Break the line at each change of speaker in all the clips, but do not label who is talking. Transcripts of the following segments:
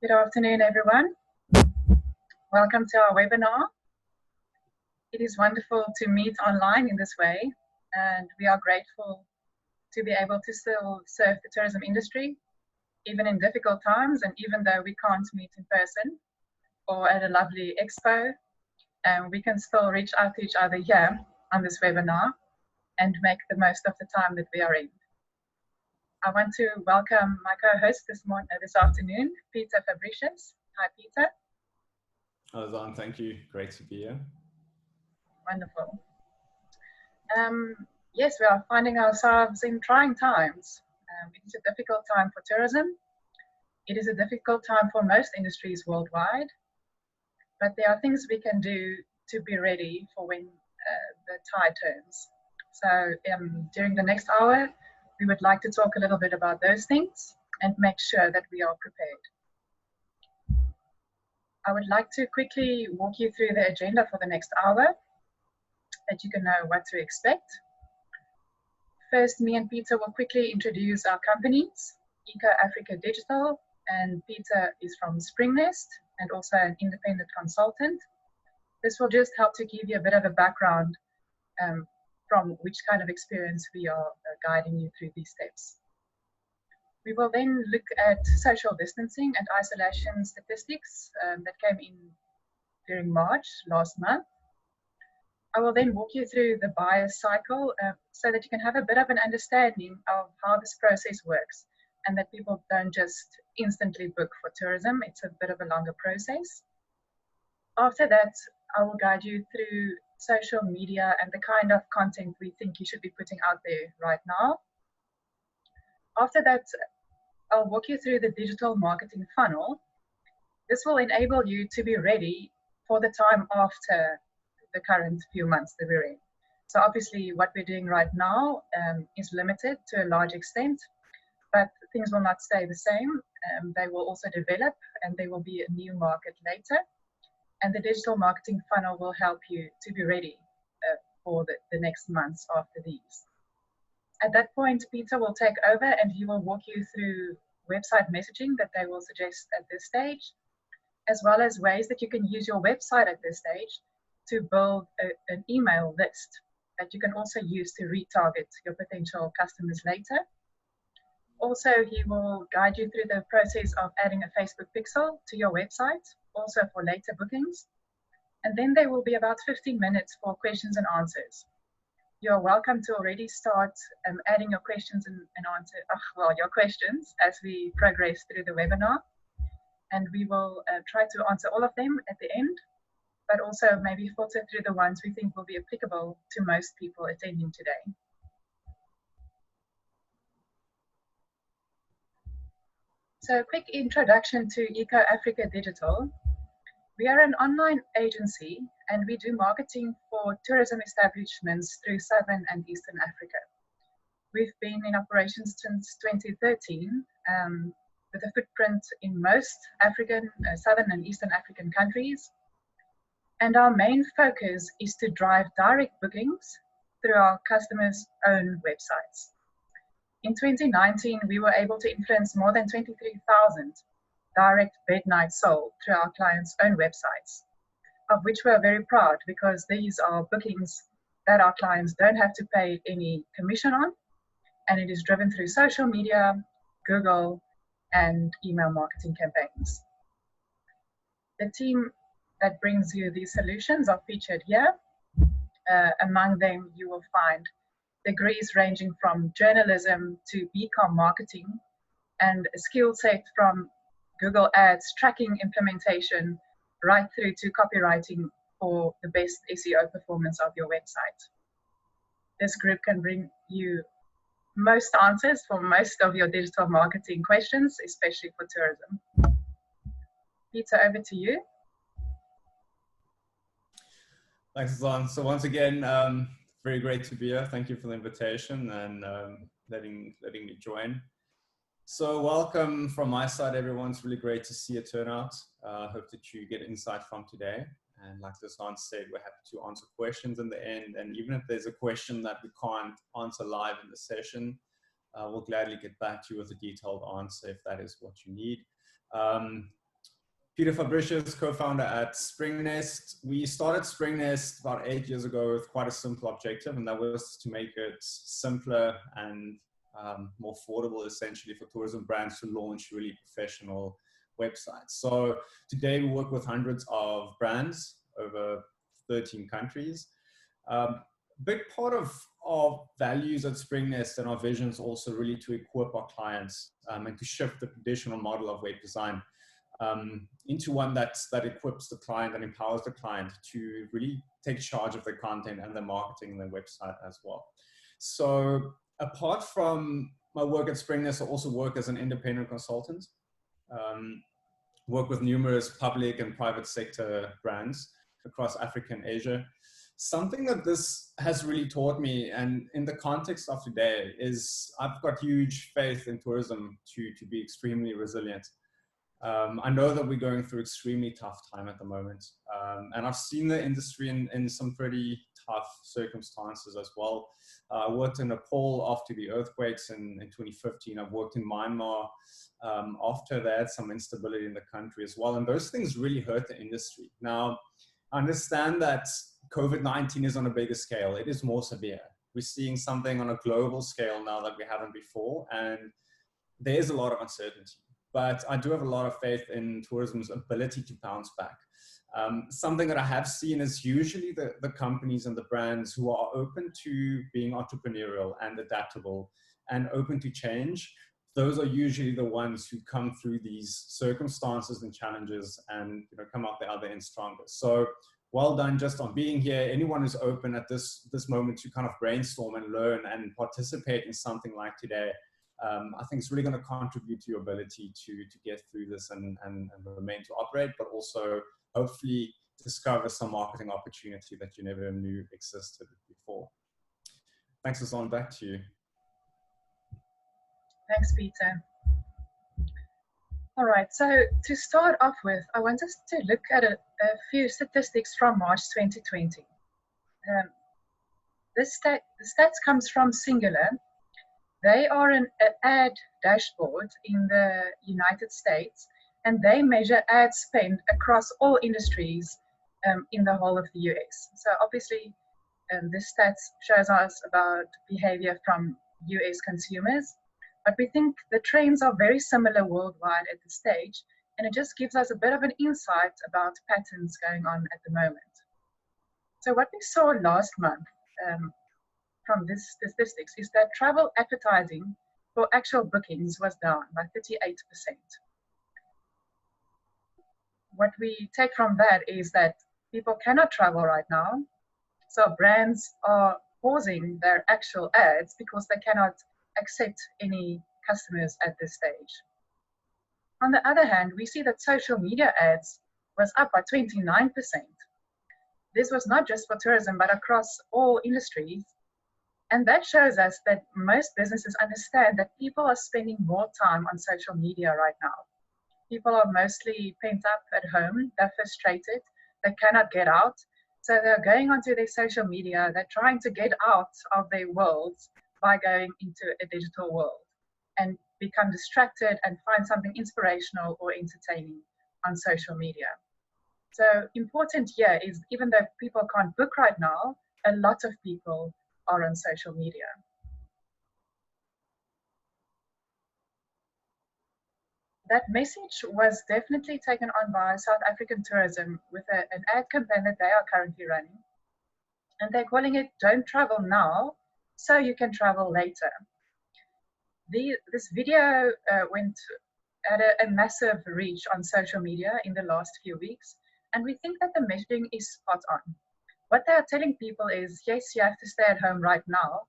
Good afternoon, everyone. Welcome to our webinar. It is wonderful to meet online in this way, and we are grateful to be able to still serve the tourism industry, even in difficult times, and even though we can't meet in person or at a lovely expo, we can still reach out to each other here on this webinar and make the most of the time that we are in. I want to welcome my co-host this afternoon, Peter Fabricius. Hi, Peter.
Hello, Zan. Thank you. Great to be here.
Wonderful. Yes, we are finding ourselves in trying times. It is a difficult time for tourism. It is a difficult time for most industries worldwide, but there are things we can do to be ready for when the tide turns. So during the next hour, we would like to talk a little bit about those things and make sure that we are prepared. I would like to quickly walk you through the agenda for the next hour, that you can know what to expect. First, me and Peter will quickly introduce our companies, Eco Africa Digital, and Peter is from Springnest and also an independent consultant. This will just help to give you a bit of a background from which kind of experience we are guiding you through these steps. We will then look at social distancing and isolation statistics that came in during March last month. I will then walk you through the buyer cycle so that you can have a bit of an understanding of how this process works and that people don't just instantly book for tourism. It's a bit of a longer process. After that, I will guide you through social media and the kind of content we think you should be putting out there right now. After that, I'll walk you through the digital marketing funnel. This will enable you to be ready for the time after the current few months that we're in. So obviously what we're doing right now is limited to a large extent, but things will not stay the same. They will also develop and there will be a new market later. And the digital marketing funnel will help you to be ready for the next months after these. At that point, Peter will take over and he will walk you through website messaging that they will suggest at this stage, as well as ways that you can use your website at this stage to build an email list that you can also use to retarget your potential customers later. Also, he will guide you through the process of adding a Facebook pixel to your website, also for later bookings. And then there will be about 15 minutes for questions and answers. You're welcome to already start adding your questions and your questions as we progress through the webinar. And we will try to answer all of them at the end, but also maybe filter through the ones we think will be applicable to most people attending today. So a quick introduction to Eco Africa Digital. We are an online agency and we do marketing for tourism establishments through Southern and Eastern Africa. We've been in operations since 2013 with a footprint in most Southern and Eastern African countries. And our main focus is to drive direct bookings through our customers' own websites. In 2019, we were able to influence more than 23,000 direct bed nights sold through our clients' own websites, of which we are very proud because these are bookings that our clients don't have to pay any commission on, and it is driven through social media, Google, and email marketing campaigns. The team that brings you these solutions are featured here. Among them, you will find degrees ranging from journalism to e-com marketing and a skill set from Google Ads tracking implementation right through to copywriting for the best SEO performance of your website. This group can bring you most answers for most of your digital marketing questions, especially for tourism. Peter, over to you.
Thanks, Zan. So once again, very great to be here. Thank you for the invitation and letting me join. So welcome from my side, everyone. It's really great to see a turnout. Hope that you get insight from today. And like Zan said, we're happy to answer questions in the end. And even if there's a question that we can't answer live in the session, we'll gladly get back to you with a detailed answer if that is what you need. Peter Fabricius, co-founder at Springnest. We started Springnest about 8 years ago with quite a simple objective, and that was to make it simpler and more affordable, essentially, for tourism brands to launch really professional websites. So today we work with hundreds of brands over 13 countries. Big part of our values at Springnest and our vision is also really to equip our clients and to shift the traditional model of web design into one that equips the client and empowers the client to really take charge of their content and their marketing and their website as well. So apart from my work at Springnest, I also work as an independent consultant, work with numerous public and private sector brands across Africa and Asia. Something that this has really taught me, and in the context of today, is I've got huge faith in tourism to be extremely resilient. I know that we're going through extremely tough time at the moment. And I've seen the industry in some pretty tough circumstances as well. I worked in Nepal after the earthquakes in 2015. I've worked in Myanmar after that, some instability in the country as well. And those things really hurt the industry. Now, I understand that COVID-19 is on a bigger scale. It is more severe. We're seeing something on a global scale now that we haven't before. And there is a lot of uncertainty. But I do have a lot of faith in tourism's ability to bounce back. Something that I have seen is usually the companies and the brands who are open to being entrepreneurial and adaptable and open to change. Those are usually the ones who come through these circumstances and challenges and come out the other end stronger. So well done just on being here. Anyone who's open at this moment to kind of brainstorm and learn and participate in something like today, I think it's really going to contribute to your ability to get through this and remain to operate, but also hopefully discover some marketing opportunity that you never knew existed before. Thanks, Hassan. Back to you.
Thanks, Peter. All right, so to start off with, I want us to look at a few statistics from March 2020. The stats comes from Singular. They are an ad dashboard in the United States, and they measure ad spend across all industries in the whole of the US. So obviously, this stats shows us about behavior from US consumers, but we think the trends are very similar worldwide at this stage, and it just gives us a bit of an insight about patterns going on at the moment. So what we saw last month from this statistics is that travel advertising for actual bookings was down by 38%. What we take from that is that people cannot travel right now, so brands are pausing their actual ads because they cannot accept any customers at this stage. On the other hand, we see that social media ads was up by 29%. This was not just for tourism, but across all industries. And that shows us that most businesses understand that people are spending more time on social media right now. People are mostly pent up at home, they're frustrated, they cannot get out. So they're going onto their social media, they're trying to get out of their worlds by going into a digital world and become distracted and find something inspirational or entertaining on social media. So important here is, even though people can't book right now, a lot of people are on social media. That message was definitely taken on by South African tourism with an ad campaign that they are currently running. And they're calling it "Don't Travel Now, so you can travel later." This video had a massive reach on social media in the last few weeks. And we think that the messaging is spot on. What they are telling people is, yes, you have to stay at home right now,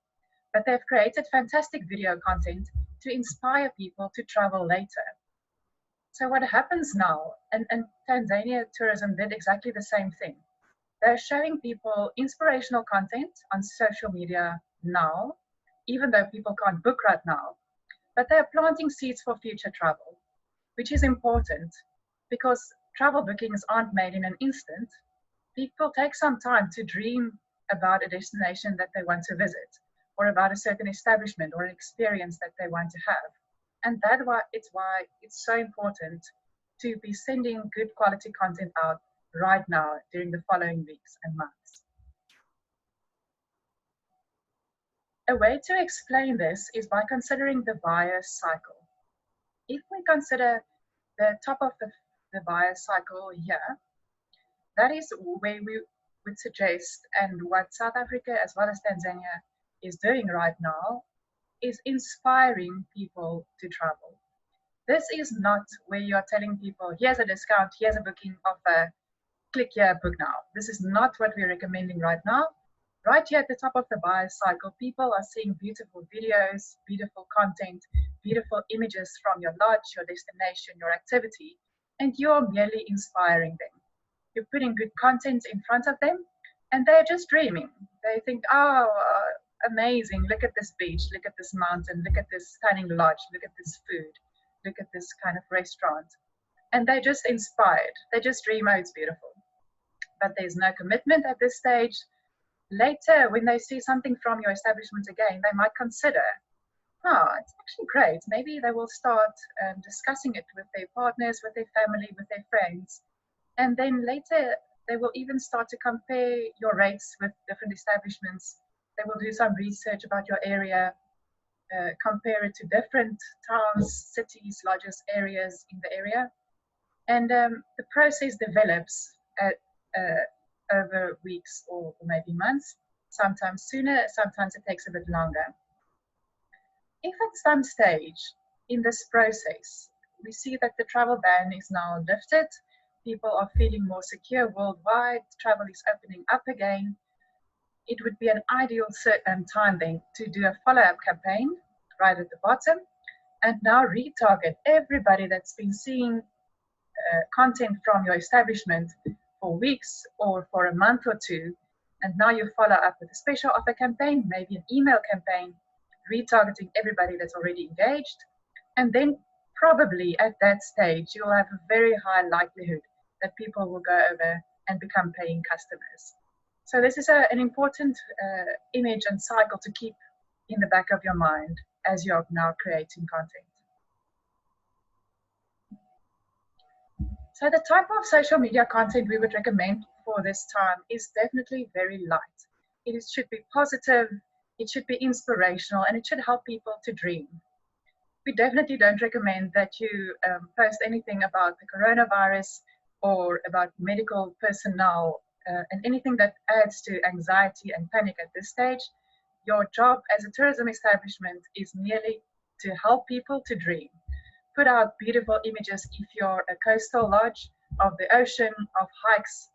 but they've created fantastic video content to inspire people to travel later. So what happens now, and Tanzania Tourism did exactly the same thing. They're showing people inspirational content on social media now, even though people can't book right now, but they're planting seeds for future travel, which is important because travel bookings aren't made in an instant. People take some time to dream about a destination that they want to visit, or about a certain establishment or an experience that they want to have. And that's why it's so important to be sending good quality content out right now during the following weeks and months. A way to explain this is by considering the buyer's cycle. If we consider the top of the buyer's cycle here, that is where we would suggest, and what South Africa as well as Tanzania is doing right now, is inspiring people to travel. This is not where you're telling people, here's a discount, here's a booking offer, click here, book now. This is not what we're recommending right now. Right here at the top of the buyer's cycle, people are seeing beautiful videos, beautiful content, beautiful images from your lodge, your destination, your activity, and you're merely inspiring them. You're putting good content in front of them, and they're just dreaming. They think, oh, amazing, look at this beach, look at this mountain, look at this stunning lodge, look at this food, look at this kind of restaurant. And they're just inspired. They just dream, oh, it's beautiful. But there's no commitment at this stage. Later, when they see something from your establishment again, they might consider, it's actually great. Maybe they will start discussing it with their partners, with their family, with their friends. And then later, they will even start to compare your rates with different establishments. They will do some research about your area, compare it to different towns, cities, lodges, areas in the area. And the process develops over weeks or maybe months, sometimes sooner, sometimes it takes a bit longer. If at some stage in this process, we see that the travel ban is now lifted, people are feeling more secure worldwide, travel is opening up again, it would be an ideal time then to do a follow-up campaign right at the bottom and now retarget everybody that's been seeing content from your establishment for weeks or for a month or two, and now you follow up with a special offer campaign, maybe an email campaign, retargeting everybody that's already engaged, and then probably at that stage you'll have a very high likelihood that people will go over and become paying customers. So this is an important image and cycle to keep in the back of your mind as you're now creating content. So the type of social media content we would recommend for this time is definitely very light. It should be positive, it should be inspirational, and it should help people to dream. We definitely don't recommend that you post anything about the coronavirus or about medical personnel and anything that adds to anxiety and panic at this stage. Your job as a tourism establishment is merely to help people to dream. Put out beautiful images if you're a coastal lodge, of the ocean, of hikes,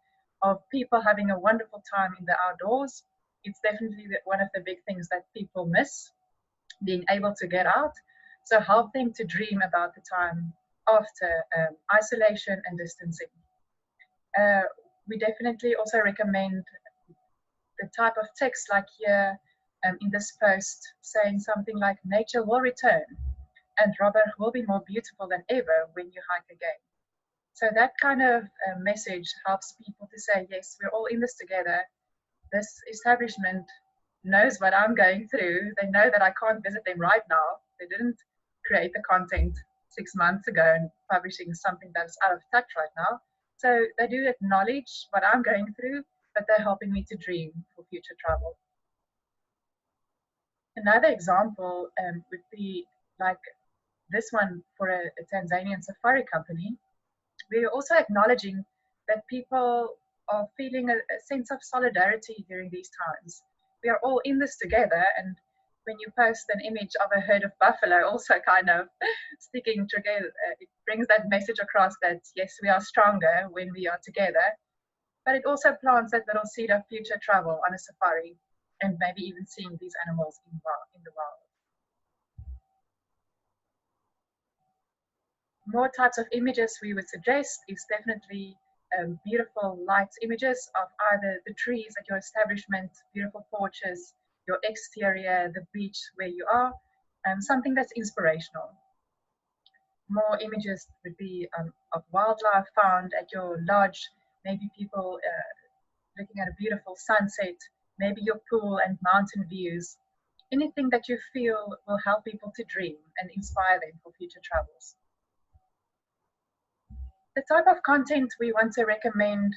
of people having a wonderful time in the outdoors. It's definitely one of the big things that people miss, being able to get out. So help them to dream about the time after isolation and distancing. We definitely also recommend the type of text like here in this post saying something like, nature will return and Robert will be more beautiful than ever when you hike again. So that kind of message helps people to say, yes, we're all in this together. This establishment knows what I'm going through. They know that I can't visit them right now. They didn't create the content 6 months ago and publishing something that's out of touch right now. So they do acknowledge what I'm going through, but they're helping me to dream for future travel. Another example would be like this one for a Tanzanian safari company. We're also acknowledging that people are feeling a sense of solidarity during these times. We are all in this together, and when you post an image of a herd of buffalo also kind of sticking together, it brings that message across that yes, we are stronger when we are together, but it also plants that little seed of future travel on a safari and maybe even seeing these animals in the wild. More types of images we would suggest is definitely beautiful light images of either the trees at your establishment, beautiful porches, your exterior, the beach where you are, something that's inspirational. More images would be of wildlife found at your lodge, maybe people looking at a beautiful sunset, maybe your pool and mountain views, anything that you feel will help people to dream and inspire them for future travels. The type of content we want to recommend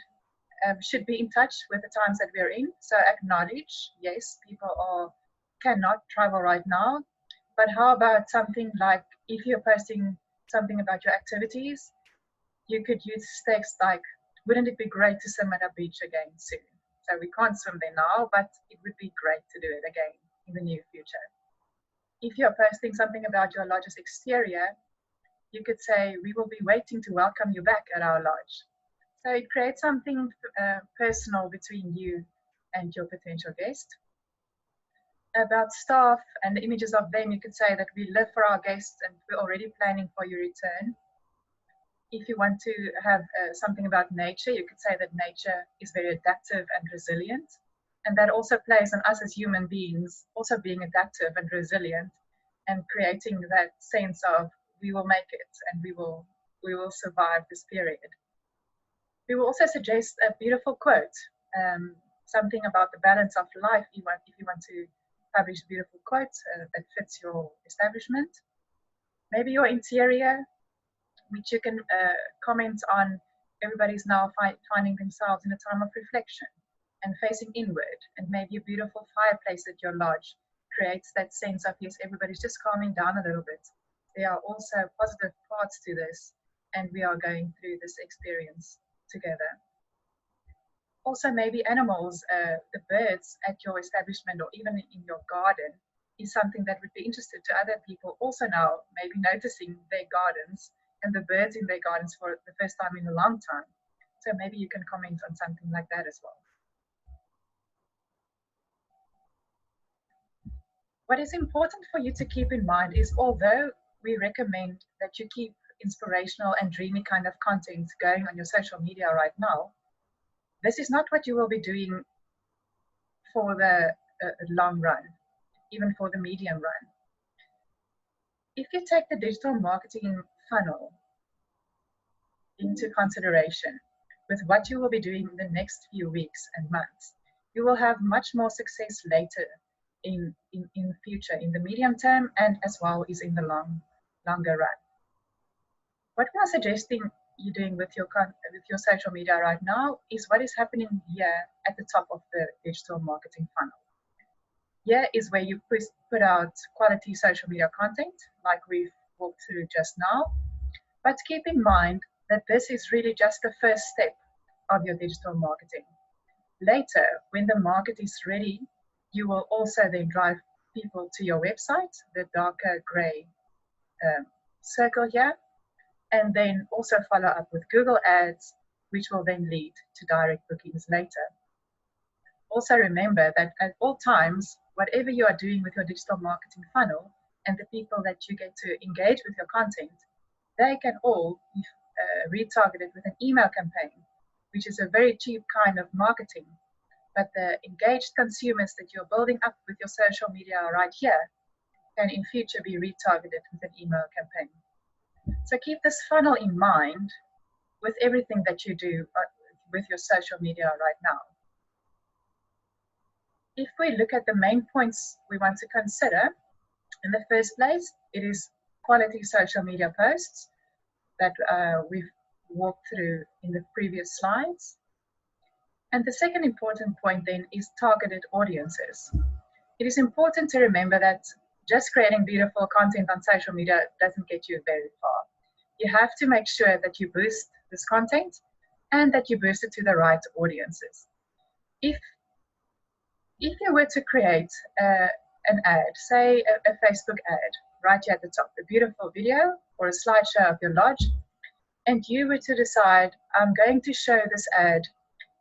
should be in touch with the times that we're in. So acknowledge, yes, people cannot travel right now, but how about something like, if you're posting something about your activities, you could use text like, wouldn't it be great to swim at a beach again soon? So we can't swim there now, but it would be great to do it again in the near future. If you're posting something about your lodge's exterior, you could say, we will be waiting to welcome you back at our lodge. So it creates something personal between you and your potential guest. About staff and the images of them, you could say that we live for our guests and we're already planning for your return. If you want to have something about nature, you could say that nature is very adaptive and resilient. And that also plays on us as human beings, also being adaptive and resilient and creating that sense of we will make it and we will survive this period. We will also suggest a beautiful quote, something about the balance of life if you want to publish a beautiful quote that fits your establishment. Maybe your interior, which you can comment on. Everybody's now finding themselves in a time of reflection and facing inward, and maybe a beautiful fireplace at your lodge creates that sense of, yes, everybody's just calming down a little bit. There are also positive parts to this, and we are going through this experience together. Also, maybe animals, the birds at your establishment or even in your garden is something that would be interesting to other people also now, maybe noticing their gardens and the birds in their gardens for the first time in a long time. So maybe you can comment on something like that as well. What is important for you to keep in mind is, although we recommend that you keep inspirational and dreamy kind of content going on your social media right now, this is not what you will be doing for the long run, even for the medium run. If you take the digital marketing funnel into consideration with what you will be doing in the next few weeks and months, you will have much more success later in future, in the medium term, and as well as in the longer run. What we are suggesting you doing with your social media right now is what is happening here at the top of the digital marketing funnel. Here is where you put out quality social media content, like we've walked through just now. But keep in mind that this is really just the first step of your digital marketing. Later, when the market is ready, you will also then drive people to your website, the darker gray circle here, and then also follow up with Google Ads, which will then lead to direct bookings later. Also remember that at all times, whatever you are doing with your digital marketing funnel and the people that you get to engage with your content, they can all be retargeted with an email campaign, which is a very cheap kind of marketing. But the engaged consumers that you're building up with your social media right here can in future be retargeted with an email campaign. So keep this funnel in mind with everything that you do with your social media right now. If we look at the main points we want to consider, in the first place, it is quality social media posts that we've walked through in the previous slides. And the second important point then is targeted audiences. It is important to remember that just creating beautiful content on social media doesn't get you very far. You have to make sure that you boost this content and that you boost it to the right audiences. If you were to create an ad, say a Facebook ad, right here at the top, a beautiful video or a slideshow of your lodge, and you were to decide, I'm going to show this ad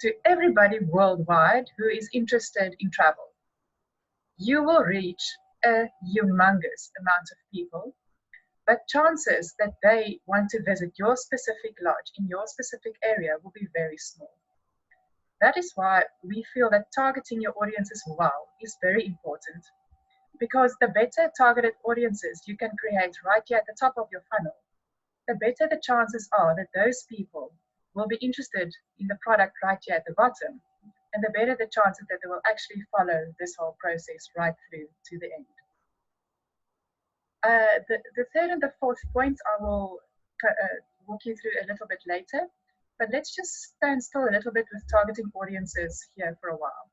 to everybody worldwide who is interested in travel, you will reach a humongous amount of people, but chances that they want to visit your specific lodge in your specific area will be very small. That is why we feel that targeting your audiences well is very important, because the better targeted audiences you can create right here at the top of your funnel, the better the chances are that those people will be interested in the product right here at the bottom, and the better the chances that they will actually follow this whole process right through to the end. The third and the fourth point I will walk you through a little bit later, but let's just stand still a little bit with targeting audiences here for a while.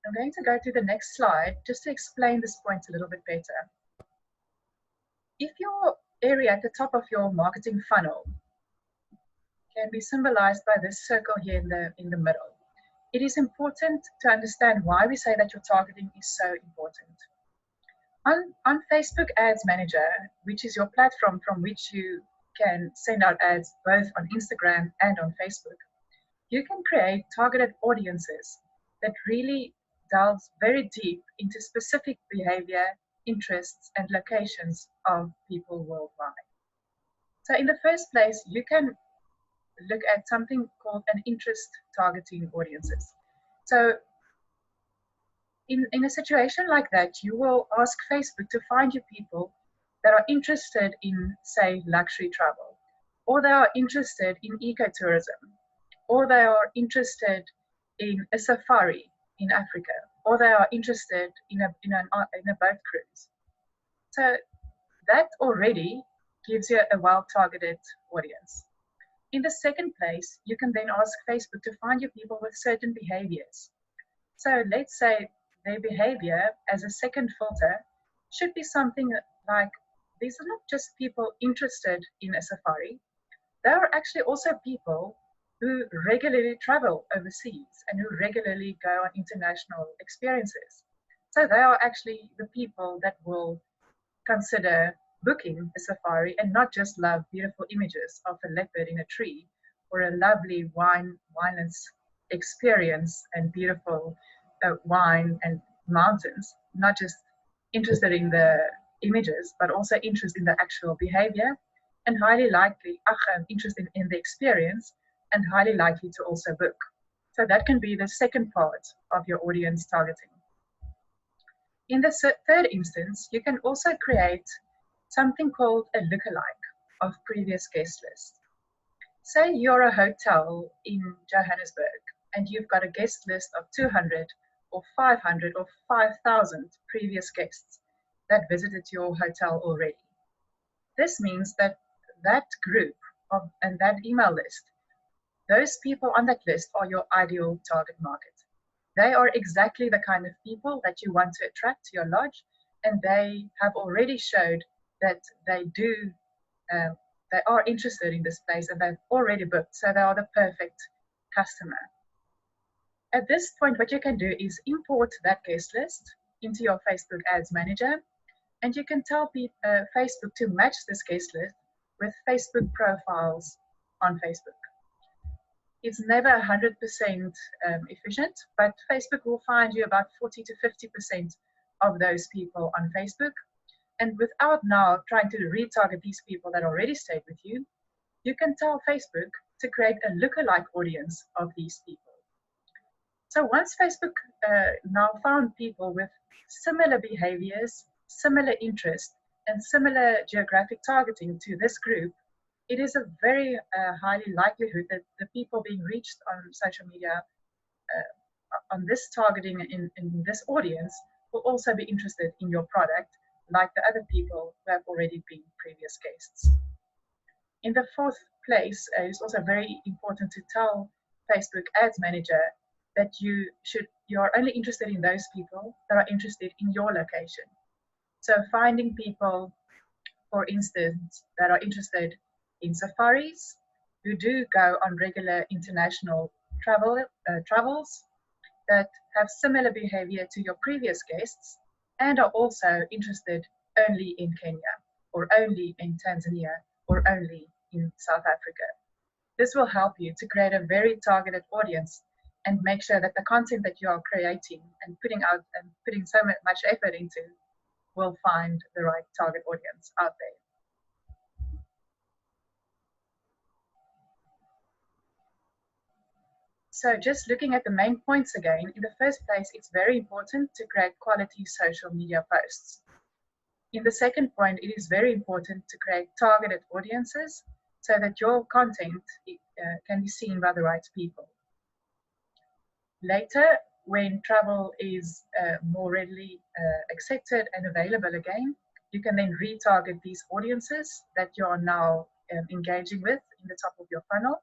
I'm going to go to the next slide just to explain this point a little bit better. If your area at the top of your marketing funnel can be symbolized by this circle here in the middle, it is important to understand why we say that your targeting is so important. On Facebook Ads Manager, which is your platform from which you can send out ads both on Instagram and on Facebook, you can create targeted audiences that really delves very deep into specific behavior, interests, and locations of people worldwide. So in the first place, you can look at something called an interest targeting audiences. So in a situation like that, you will ask Facebook to find you people that are interested in, say, luxury travel, or they are interested in ecotourism, or they are interested in a safari in Africa, or they are interested in a boat cruise. So that already gives you a well-targeted audience. In the second place, you can then ask Facebook to find you people with certain behaviors. So let's say their behavior as a second filter should be something like, these are not just people interested in a safari, they are actually also people who regularly travel overseas and who regularly go on international experiences. So they are actually the people that will consider booking a safari and not just love beautiful images of a leopard in a tree or a lovely winelands experience and beautiful wine and mountains, not just interested in the images, but also interested in the actual behavior and highly likely interested in the experience and highly likely to also book. So that can be the second part of your audience targeting. In the third instance, you can also create something called a lookalike of previous guest list. Say you're a hotel in Johannesburg and you've got a guest list of 200 or 500 or 5,000 previous guests that visited your hotel already. This means that that group and that email list, those people on that list are your ideal target market. They are exactly the kind of people that you want to attract to your lodge, and they have already showed that they are interested in this place and they've already booked, so they are the perfect customer. At this point, what you can do is import that guest list into your Facebook Ads Manager, and you can tell Facebook to match this guest list with Facebook profiles on Facebook. It's never 100% efficient, but Facebook will find you about 40 to 50% of those people on Facebook. And without now trying to retarget these people that already stayed with you, you can tell Facebook to create a lookalike audience of these people. So once Facebook now found people with similar behaviors, similar interests, and similar geographic targeting to this group, it is a very highly likelihood that the people being reached on social media on this targeting in this audience will also be interested in your product, like the other people who have already been previous guests. In the fourth place, it's also very important to tell Facebook Ads Manager that you are only interested in those people that are interested in your location. So finding people, for instance, that are interested in safaris, who do go on regular international travels, that have similar behavior to your previous guests, and are also interested only in Kenya, or only in Tanzania, or only in South Africa. This will help you to create a very targeted audience and make sure that the content that you are creating and putting out and putting so much effort into will find the right target audience out there. So just looking at the main points again, in the first place, it's very important to create quality social media posts. In the second point, it is very important to create targeted audiences so that your content can be seen by the right people. Later, when travel is more readily accepted and available again, you can then retarget these audiences that you are now engaging with in the top of your funnel.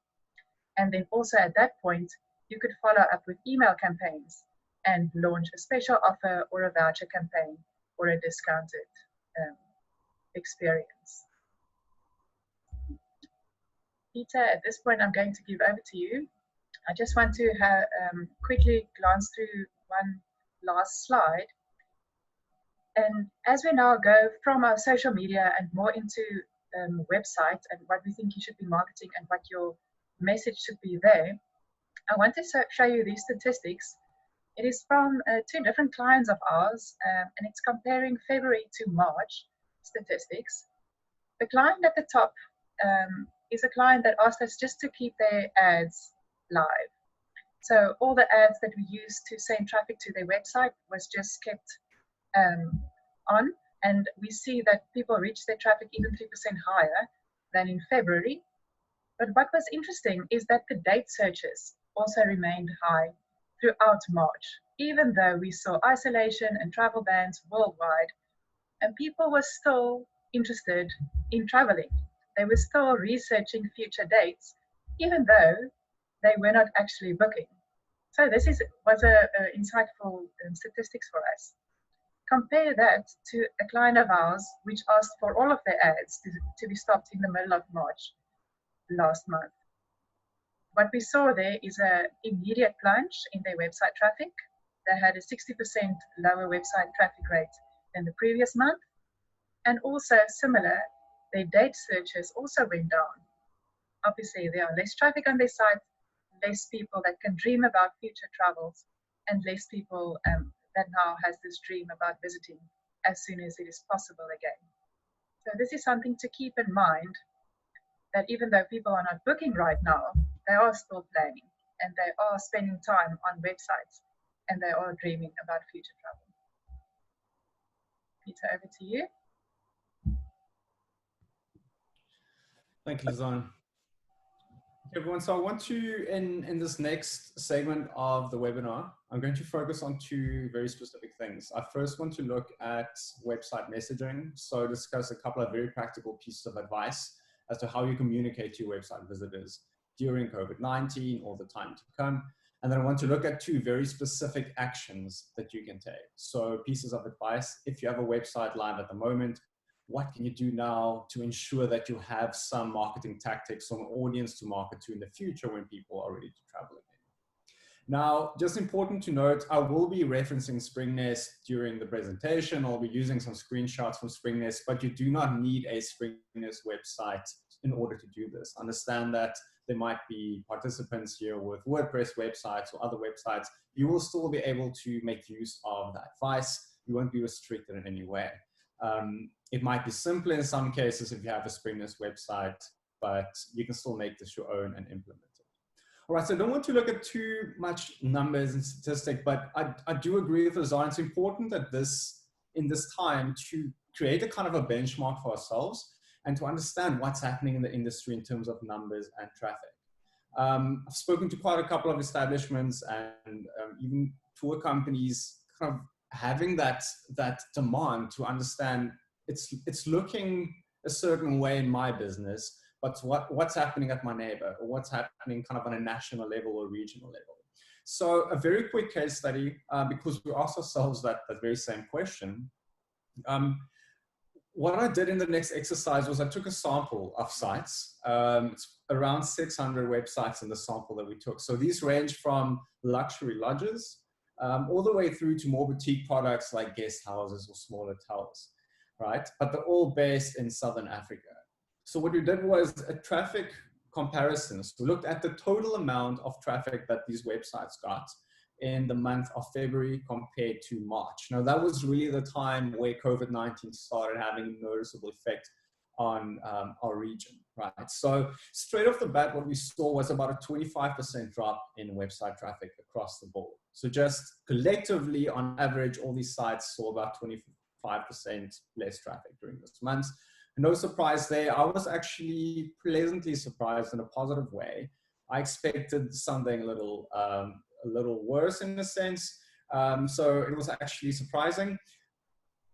And then also at that point, you could follow up with email campaigns and launch a special offer or a voucher campaign or a discounted experience. Peter, at this point, I'm going to give over to you. I just want to quickly glance through one last slide. And as we now go from our social media and more into websites and what we think you should be marketing and what your message should be there, I want to show you these statistics. It is from two different clients of ours, and it's comparing February to March statistics. The client at the top is a client that asked us just to keep their ads live. So all the ads that we used to send traffic to their website was just kept on, and we see that people reach their traffic even 3% higher than in February. But what was interesting is that the date searches also remained high throughout March, even though we saw isolation and travel bans worldwide, and people were still interested in traveling. They were still researching future dates, even though they were not actually booking. So this was a insightful statistics for us. Compare that to a client of ours which asked for all of their ads to be stopped in the middle of March last month. What we saw there is an immediate plunge in their website traffic. They had a 60% lower website traffic rate than the previous month. And also similar, their date searches also went down. Obviously, there are less traffic on their site, less people that can dream about future travels, and less people that now has this dream about visiting as soon as it is possible again. So this is something to keep in mind, that even though people are not booking right now, they are still planning and they are spending time on websites and they are dreaming about future travel. Peter, over to you.
Thank you, Lizanne. Everyone, so I want to, in this next segment of the webinar, I'm going to focus on two very specific things. I first want to look at website messaging, so discuss a couple of very practical pieces of advice as to how you communicate to your website visitors during COVID-19 or the time to come. And then I want to look at two very specific actions that you can take. So pieces of advice: if you have a website live at the moment, what can you do now to ensure that you have some marketing tactics, some audience to market to in the future when people are ready to travel again? Now, just important to note, I will be referencing Springnest during the presentation. I'll be using some screenshots from Springnest, but you do not need a Springnest website in order to do this. Understand that there might be participants here with WordPress websites or other websites. You will still be able to make use of that advice. You won't be restricted in any way. It might be simpler in some cases if you have a Springnest website, but you can still make this your own and implement it. All right, so I don't want to look at too much numbers and statistics, but I do agree with Lizanne. It's important that in this time to create a kind of a benchmark for ourselves and to understand what's happening in the industry in terms of numbers and traffic. I've spoken to quite a couple of establishments and even tour companies kind of having that demand to understand it's looking a certain way in my business, but what's happening at my neighbor, or what's happening kind of on a national level or regional level. So a very quick case study, because we asked ourselves that very same question. What I did in the next exercise was I took a sample of sites. It's around 600 websites in the sample that we took. So these range from luxury lodges all the way through to more boutique products like guest houses or small hotels, right? But they're all based in Southern Africa. So what we did was a traffic comparison. So we looked at the total amount of traffic that these websites got in the month of February compared to March. Now that was really the time where COVID-19 started having a noticeable effect on our region, right? So straight off the bat, what we saw was about a 25% drop in website traffic across the board. So just collectively, on average, all these sites saw about 25% less traffic during this month. No surprise there. I was actually pleasantly surprised in a positive way. I expected something a little worse in a sense. So it was actually surprising.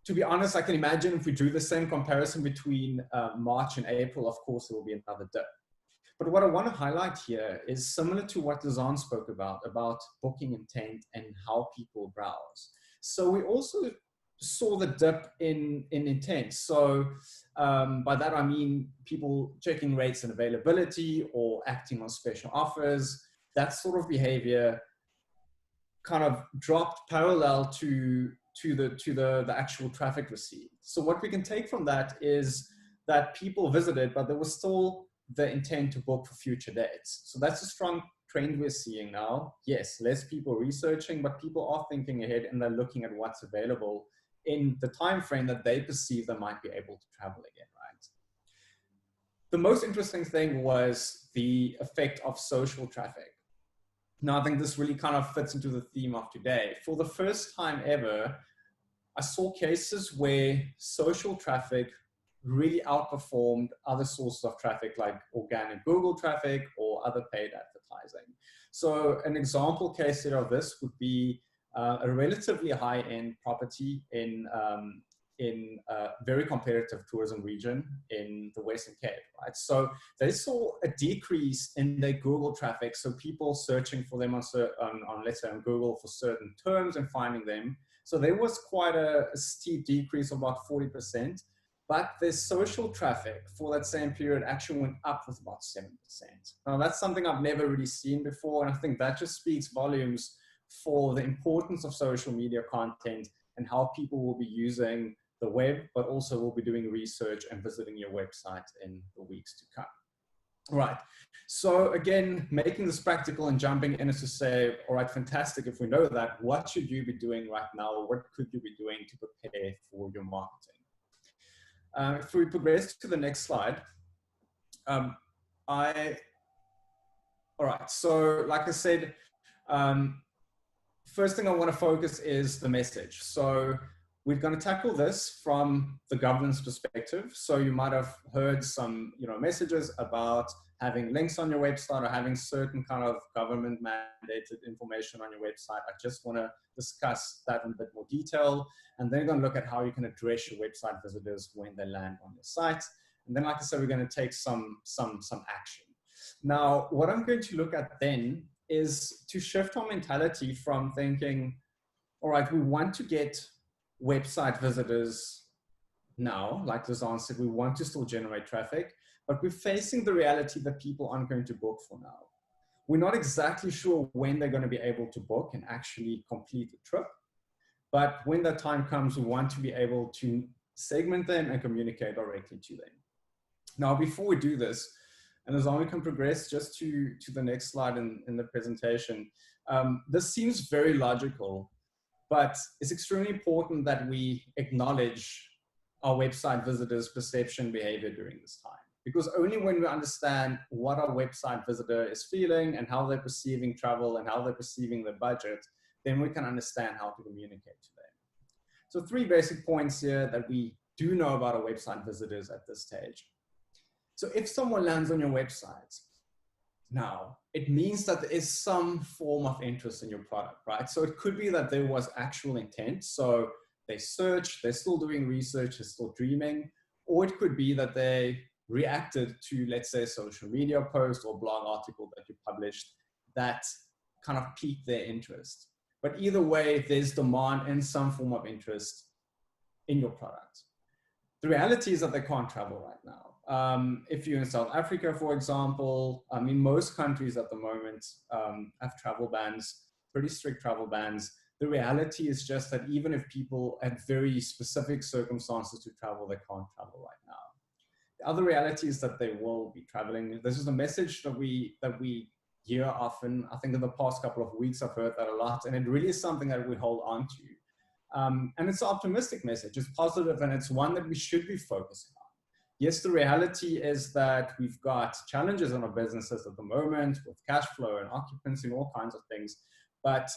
to be honest, I can imagine if we do the same comparison between March and April, of course, there will be another dip. But what I want to highlight here is similar to what Dazan spoke about booking intent and how people browse. So we also saw the dip in intent. So by that, I mean people checking rates and availability or acting on special offers. That sort of behavior kind of dropped parallel to the actual traffic received. So what we can take from that is that people visited, but there was still the intent to book for future dates. So that's a strong trend we're seeing now. Yes, less people researching, but people are thinking ahead and they're looking at what's available in the time frame that they perceive they might be able to travel again, right? The most interesting thing was the effect of social traffic. Now, I think this really kind of fits into the theme of today. For the first time ever, I saw cases where social traffic really outperformed other sources of traffic like organic Google traffic or other paid advertising. So an example case here of this would be a relatively high-end property in a very competitive tourism region in the Western Cape, right? So they saw a decrease in their Google traffic. So people searching for them on let's say on Google for certain terms and finding them. So there was quite a steep decrease of about 40%. But the social traffic for that same period actually went up with about 7%. Now that's something I've never really seen before. And I think that just speaks volumes for the importance of social media content and how people will be using the web, but also will be doing research and visiting your website in the weeks to come. Right. So again, making this practical and jumping in is to say, all right, fantastic. If we know that, what should you be doing right now? What could you be doing to prepare for your marketing? If we progress to the next slide, all right, so like I said, first thing I want to focus is the message. So we're going to tackle this from the governance perspective. So you might have heard some, messages about having links on your website or having certain kind of government mandated information on your website. I just want to discuss that in a bit more detail. And then we're going to look at how you can address your website visitors when they land on your site. And then, like I said, we're going to take some action. Now, what I'm going to look at then is to shift our mentality from thinking, all right, we want to get website visitors now, like Lizanne said, we want to still generate traffic, but we're facing the reality that people aren't going to book for now. We're not exactly sure when they're going to be able to book and actually complete the trip. But when that time comes, we want to be able to segment them and communicate directly to them. Now, before we do this, and as long as we can progress just to the next slide in the presentation, this seems very logical, but it's extremely important that we acknowledge our website visitors' perception behavior during this time. Because only when we understand what our website visitor is feeling and how they're perceiving travel and how they're perceiving their budget, then we can understand how to communicate to them. So 3 basic points here that we do know about our website visitors at this stage. So if someone lands on your website, now it means that there is some form of interest in your product, right? So it could be that there was actual intent. So they search, they're still doing research, they're still dreaming, or it could be that they reacted to, let's say, a social media post or blog article that you published that kind of piqued their interest. But either way, there's demand and some form of interest in your product. The reality is that they can't travel right now. If you're in South Africa, for example, I mean, most countries at the moment have travel bans, pretty strict travel bans. The reality is just that even if people had very specific circumstances to travel, they can't travel right now. The other reality is that they will be traveling. This is a message that we hear often. I think in the past couple of weeks, I've heard that a lot, and it really is something that we hold on to. And it's an optimistic message. It's positive, and it's one that we should be focusing on. Yes, the reality is that we've got challenges in our businesses at the moment with cash flow and occupancy and all kinds of things. But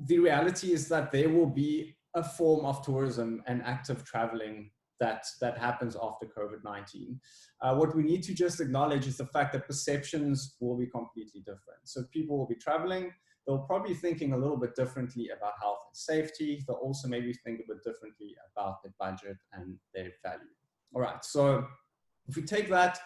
the reality is that there will be a form of tourism and active traveling that happens after COVID-19. What we need to just acknowledge is the fact that perceptions will be completely different. So people will be traveling, they'll probably be thinking a little bit differently about health safety. They'll also maybe think a bit differently about their budget and their value. All right, so if we take that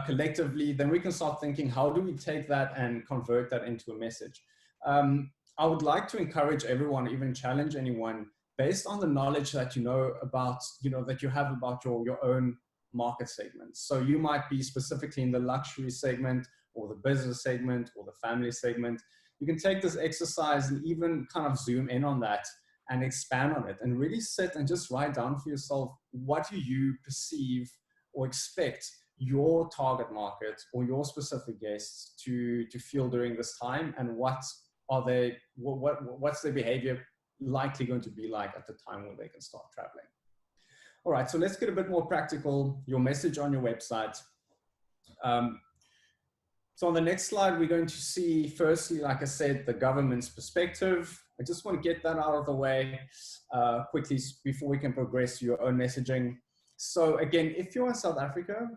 collectively, then we can start thinking, how do we take that and convert that into a message? I would like to encourage everyone, even challenge anyone, based on the knowledge that you know about, that you have about your own market segments. So you might be specifically in the luxury segment or the business segment or the family segment. You can take this exercise and even kind of zoom in on that and expand on it and really sit and just write down for yourself, what do you perceive or expect your target market or your specific guests to feel during this time, and what's their behavior likely going to be like at the time when they can start traveling. All right, so let's get a bit more practical. Your message on your website. So on the next slide, we're going to see, firstly, like I said, the government's perspective. I just want to get that out of the way quickly before we can progress to your own messaging. So again, if you're in South Africa,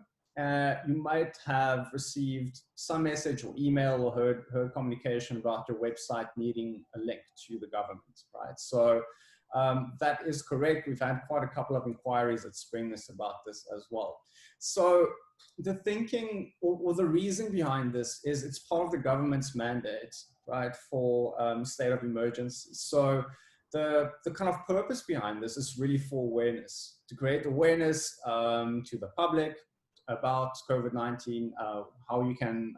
you might have received some message or email or heard communication about your website needing a link to the government, right? So that is correct. We've had quite a couple of inquiries at Springnest about this as well. So the thinking or the reason behind this is it's part of the government's mandate, right, for state of emergency. So the kind of purpose behind this is really for awareness, to create awareness to the public about COVID-19, how you can,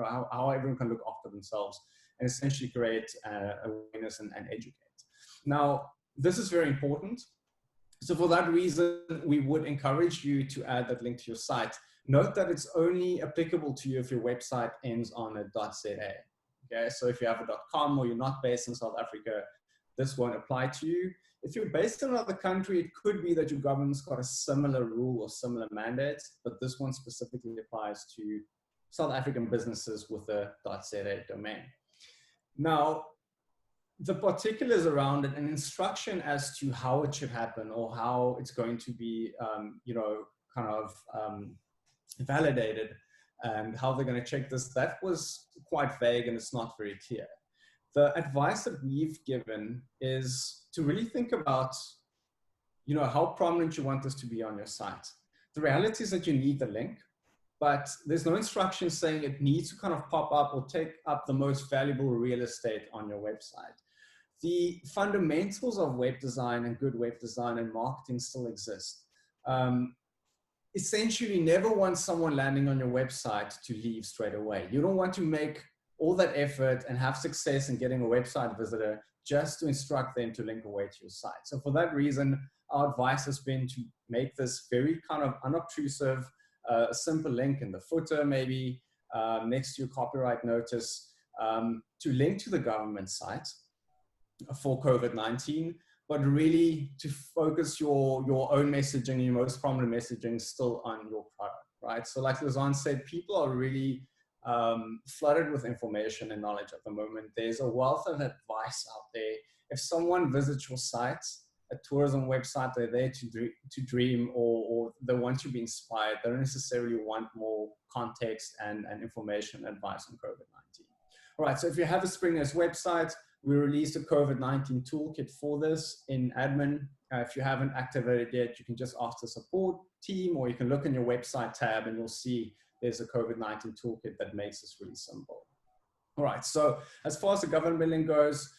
how everyone can look after themselves and essentially create awareness and educate. Now, this is very important. So for that reason, we would encourage you to add that link to your site. Note that it's only applicable to you if your website ends on a .za. Okay, so if you have a .com or you're not based in South Africa, this won't apply to you. If you're based in another country, it could be that your government's got a similar rule or similar mandate, but this one specifically applies to South African businesses with a .za domain. Now, the particulars around it and instruction as to how it should happen or how it's going to be, validated and how they're going to check this, that was quite vague and it's not very clear. The advice that we've given is to really think about, how prominent you want this to be on your site. The reality is that you need the link, but there's no instruction saying it needs to kind of pop up or take up the most valuable real estate on your website. The fundamentals of web design and good web design and marketing still exist. Essentially, you never want someone landing on your website to leave straight away. You don't want to make all that effort and have success in getting a website visitor just to instruct them to link away to your site. So for that reason, our advice has been to make this very kind of unobtrusive, a simple link in the footer, maybe next to your copyright notice, to link to the government site for COVID-19, but really to focus your own messaging, your most prominent messaging still on your product, right? So like Lizanne said, people are really flooded with information and knowledge at the moment. There's a wealth of advice out there. If someone visits your site, a tourism website, they're there to dream or they want to be inspired. They don't necessarily want more context and information and advice on COVID-19. All right, so if you have a Springnest website, we released a COVID-19 toolkit for this in admin. If you haven't activated yet, you can just ask the support team, or you can look in your website tab and you'll see there's a COVID-19 toolkit that makes this really simple. All right, so as far as the government billing goes,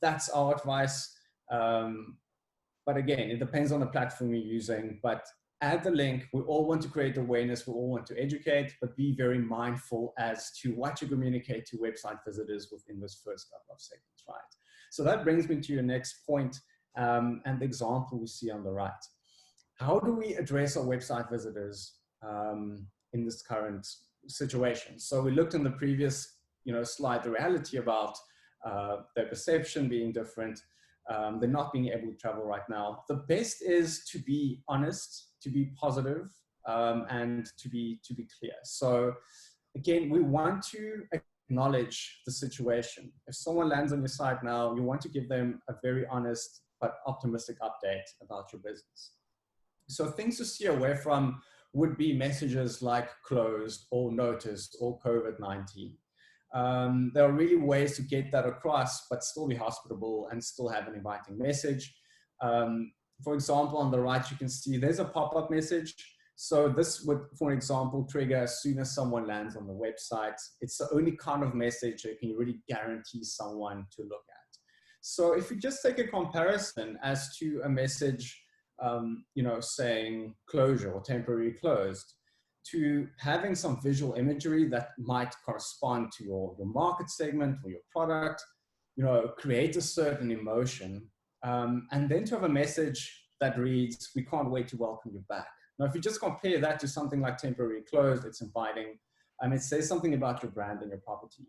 that's our advice. But again, it depends on the platform you're using, but add the link. We all want to create awareness. We all want to educate, but be very mindful as to what you communicate to website visitors within this first couple of seconds, right? So that brings me to your next point, and the example we see on the right. How do we address our website visitors in this current situation? So we looked in the previous slide, the reality about their perception being different. They're not being able to travel right now. The best is to be honest, to be positive, and to be clear. So again, we want to acknowledge the situation. If someone lands on your site now, you want to give them a very honest but optimistic update about your business. So things to steer away from would be messages like closed or noticed or COVID-19. There are really ways to get that across, but still be hospitable and still have an inviting message. For example, on the right, you can see there's a pop-up message. So this would, for example, trigger as soon as someone lands on the website. It's the only kind of message that can really guarantee someone to look at. So if you just take a comparison as to a message, saying closure or temporarily closed, to having some visual imagery that might correspond to your market segment or your product, create a certain emotion, and then to have a message that reads, "We can't wait to welcome you back." Now, if you just compare that to something like temporarily closed, it's inviting, it says something about your brand and your property.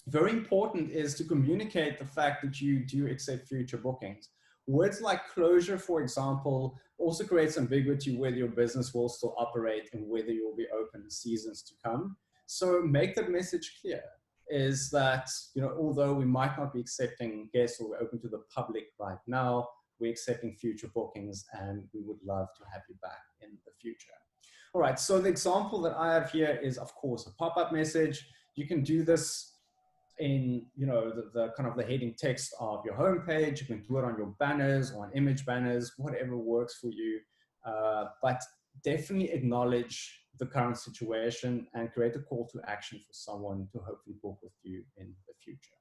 Very important is to communicate the fact that you do accept future bookings. Words like closure, for example, also creates ambiguity whether your business will still operate and whether you'll be open in seasons to come. So make that message clear, is that, although we might not be accepting guests or we're open to the public right now, we're accepting future bookings and we would love to have you back in the future. All right, so the example that I have here is, of course, a pop-up message. You can do this in the kind of the heading text of your homepage. You can do it on your banners or on image banners, whatever works for you. But definitely acknowledge the current situation and create a call to action for someone to hopefully book with you in the future.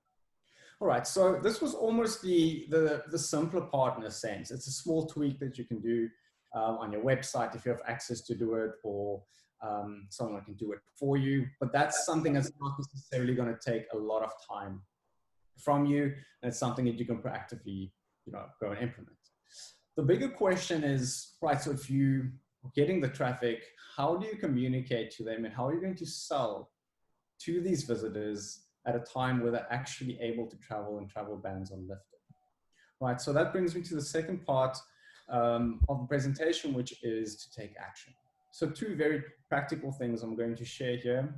All right, so this was almost the simpler part in a sense. It's a small tweak that you can do on your website if you have access to do it, or someone can do it for you. But that's something that's not necessarily going to take a lot of time from you, and it's something that you can proactively, go and implement. The bigger question is, right, so if you are getting the traffic, how do you communicate to them and how are you going to sell to these visitors at a time where they're actually able to travel and travel bans are lifted? Right, so that brings me to the second part of the presentation, which is to take action. So two very practical things I'm going to share here.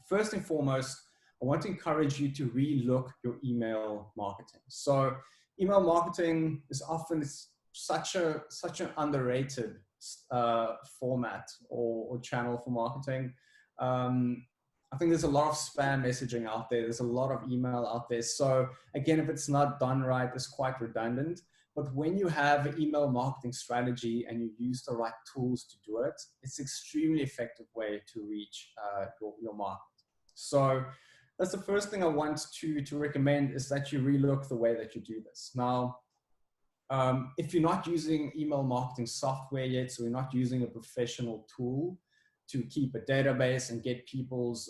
First and foremost, I want to encourage you to relook your email marketing. So email marketing is often such an underrated format or channel for marketing. I think there's a lot of spam messaging out there. There's a lot of email out there. So again, if it's not done right, it's quite redundant. But when you have an email marketing strategy and you use the right tools to do it, it's an extremely effective way to reach your market. So that's the first thing I want to recommend, is that you relook the way that you do this. Now, if you're not using email marketing software yet, so you're not using a professional tool to keep a database and get people's,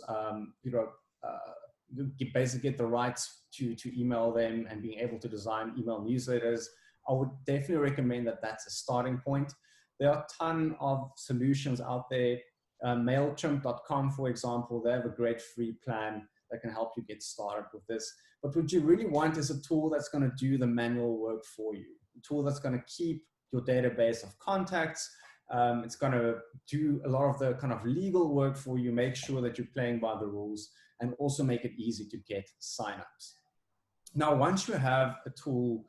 basically get the rights to email them and being able to design email newsletters, I would definitely recommend that that's a starting point. There are a ton of solutions out there. MailChimp.com, for example, they have a great free plan that can help you get started with this. But what you really want is a tool that's going to do the manual work for you, a tool that's going to keep your database of contacts. It's going to do a lot of the kind of legal work for you, make sure that you're playing by the rules, and also make it easy to get signups. Now, once you have a tool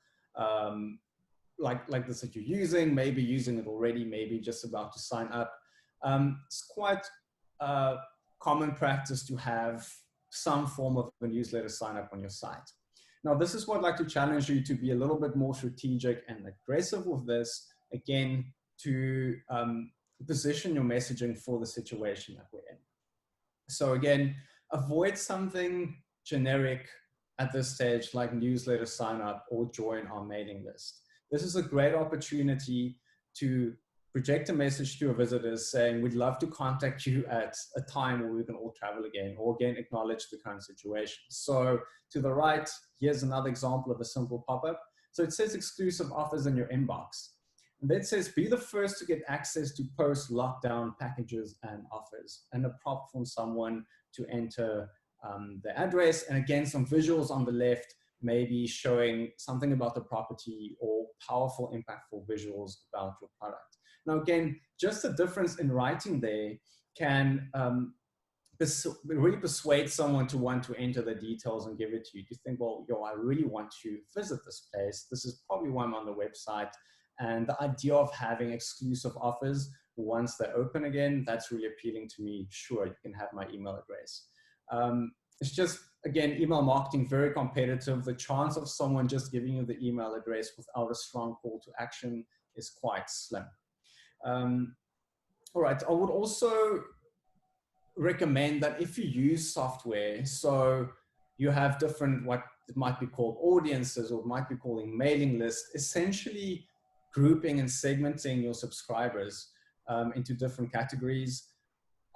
like this that you're using, maybe using it already, maybe just about to sign up, it's quite common practice to have some form of a newsletter sign up on your site. Now, this is what I'd like to challenge you to be a little bit more strategic and aggressive with this, again, to position your messaging for the situation that we're in. So again, avoid something generic at this stage, like newsletter sign up or join our mailing list. This is a great opportunity to project a message to your visitors saying, we'd love to contact you at a time where we can all travel again, or again, acknowledge the current situation. So to the right, here's another example of a simple pop-up. So it says exclusive offers in your inbox. And then it says, be the first to get access to post-lockdown packages and offers, and a prompt from someone to enter the address. And again, some visuals on the left, maybe showing something about the property or powerful, impactful visuals about your product. Now, again, just the difference in writing there can really persuade someone to want to enter the details and give it to you. To think, well, I really want to visit this place. This is probably why I'm on the website. And the idea of having exclusive offers once they're open again, that's really appealing to me. Sure, you can have my email address. it's just, again, email marketing, very competitive. The chance of someone just giving you the email address without a strong call to action is quite slim. All right, I would also recommend that if you use software, so you have different, what it might be called audiences, or it might be calling mailing lists, essentially grouping and segmenting your subscribers into different categories.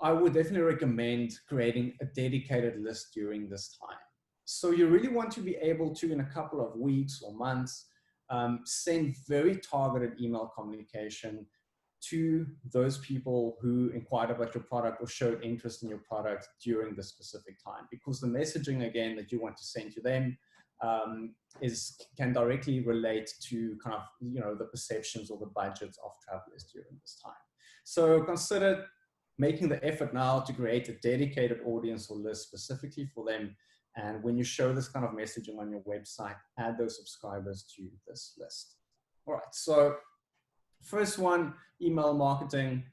I would definitely recommend creating a dedicated list during this time. So you really want to be able to, in a couple of weeks or months, send very targeted email communication to those people who inquired about your product or showed interest in your product during the specific time, because the messaging, again, that you want to send to them can directly relate to kind of, you know, the perceptions or the budgets of travelers during this time. So consider making the effort now to create a dedicated audience or list specifically for them. And when you show this kind of messaging on your website, add those subscribers to this list. All right, so first one, email marketing,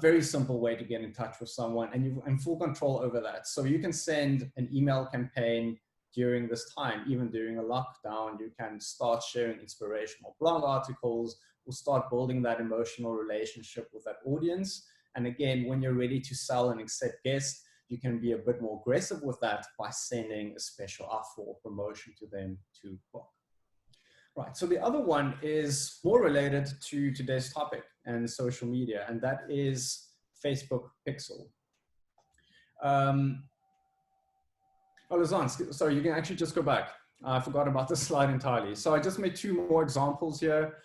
very simple way to get in touch with someone, and you're in full control over that. So you can send an email campaign during this time, even during a lockdown. You can start sharing inspirational blog articles, or start building that emotional relationship with that audience. And again, when you're ready to sell and accept guests, you can be a bit more aggressive with that by sending a special offer or promotion to them to book. Right, so the other one is more related to today's topic and social media, and that is Facebook Pixel. Lizanne, sorry, you can actually just go back. I forgot about this slide entirely. So I just made two more examples here,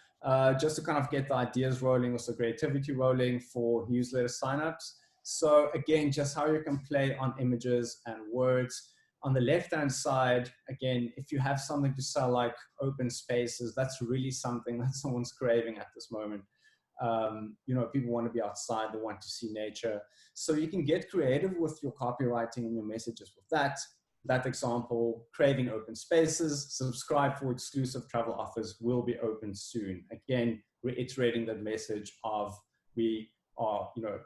just to kind of get the ideas rolling, also creativity rolling for newsletter signups. So again, just how you can play on images and words. On the left-hand side, again, if you have something to sell like open spaces, that's really something that someone's craving at this moment. You know, people want to be outside, they want to see nature. So you can get creative with your copywriting and your messages with that. That example, craving open spaces, subscribe for exclusive travel offers, will be open soon. Again, reiterating the message of we are, you know,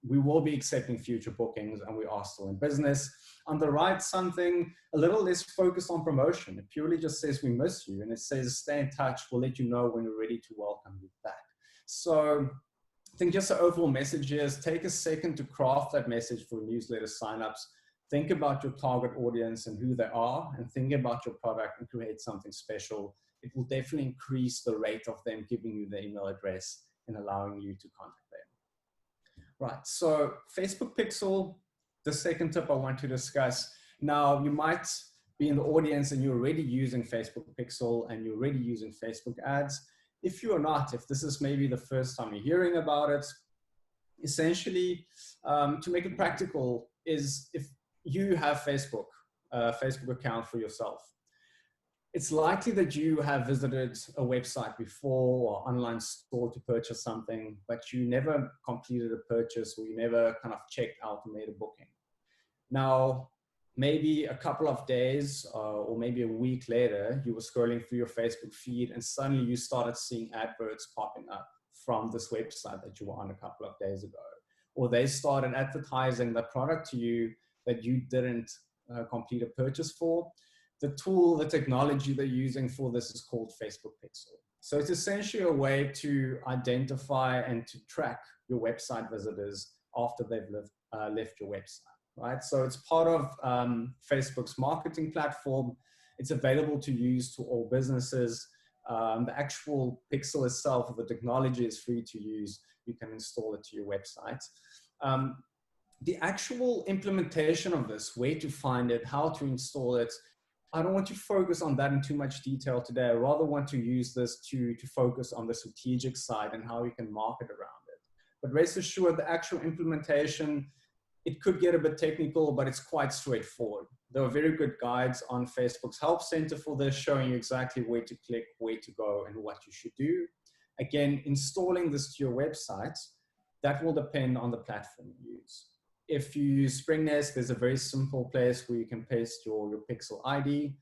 we will be accepting future bookings and we are still in business. On the right, something a little less focused on promotion. It purely just says we miss you, and it says stay in touch. We'll let you know when we're ready to welcome you back. So I think just the overall message is take a second to craft that message for newsletter signups. Think about your target audience and who they are, and think about your product and create something special. It will definitely increase the rate of them giving you their email address and allowing you to contact them. Right, so Facebook Pixel, the second tip I want to discuss. Now, you might be in the audience and you're already using Facebook Pixel and you're already using Facebook ads. If you are not, if this is maybe the first time you're hearing about it, essentially, to make it practical, is if you have Facebook account for yourself, it's likely that you have visited a website before or online store to purchase something, but you never completed a purchase, or you never kind of checked out and made a booking. Now, maybe a couple of days or maybe a week later, you were scrolling through your Facebook feed and suddenly you started seeing adverts popping up from this website that you were on a couple of days ago. Or they started advertising the product to you that you didn't complete a purchase for. The tool, the technology they're using for this is called Facebook Pixel. So it's essentially a way to identify and to track your website visitors after they've left your website, right? So it's part of Facebook's marketing platform. It's available to use to all businesses. The actual Pixel itself, the technology is free to use. You can install it to your website. The actual implementation of this, where to find it, how to install it, I don't want to focus on that in too much detail today. I rather want to use this to focus on the strategic side and how you can market around it. But rest assured, the actual implementation, it could get a bit technical, but it's quite straightforward. There are very good guides on Facebook's Help Center for this, showing you exactly where to click, where to go, and what you should do. Again, installing this to your website, that will depend on the platform you use. If you use Springnest, there's a very simple place where you can paste your Pixel ID.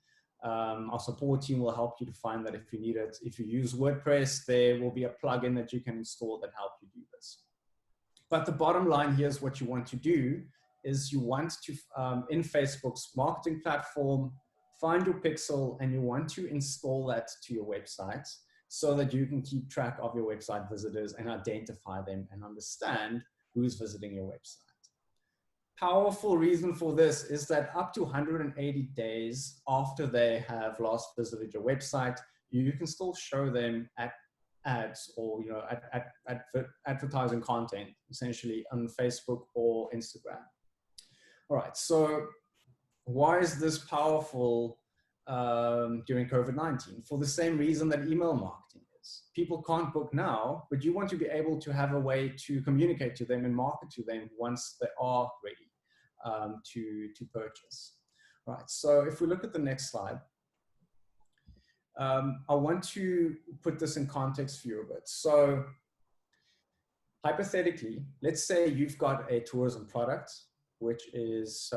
Our support team will help you to find that if you need it. If you use WordPress, there will be a plugin that you can install that helps you do this. But the bottom line here is what you want to do is you want to, in Facebook's marketing platform, find your pixel and you want to install that to your website so that you can keep track of your website visitors and identify them and understand who's visiting your website. Powerful reason for this is that up to 180 days after they have last visited your website, you can still show them ads or advertising content essentially on Facebook or Instagram. All right, so why is this powerful during COVID-19? For the same reason that email marketing is. People can't book now, but you want to be able to have a way to communicate to them and market to them once they are ready to purchase. All right, so if we look at the next slide, I want to put this in context for you a bit. So hypothetically, let's say you've got a tourism product, which is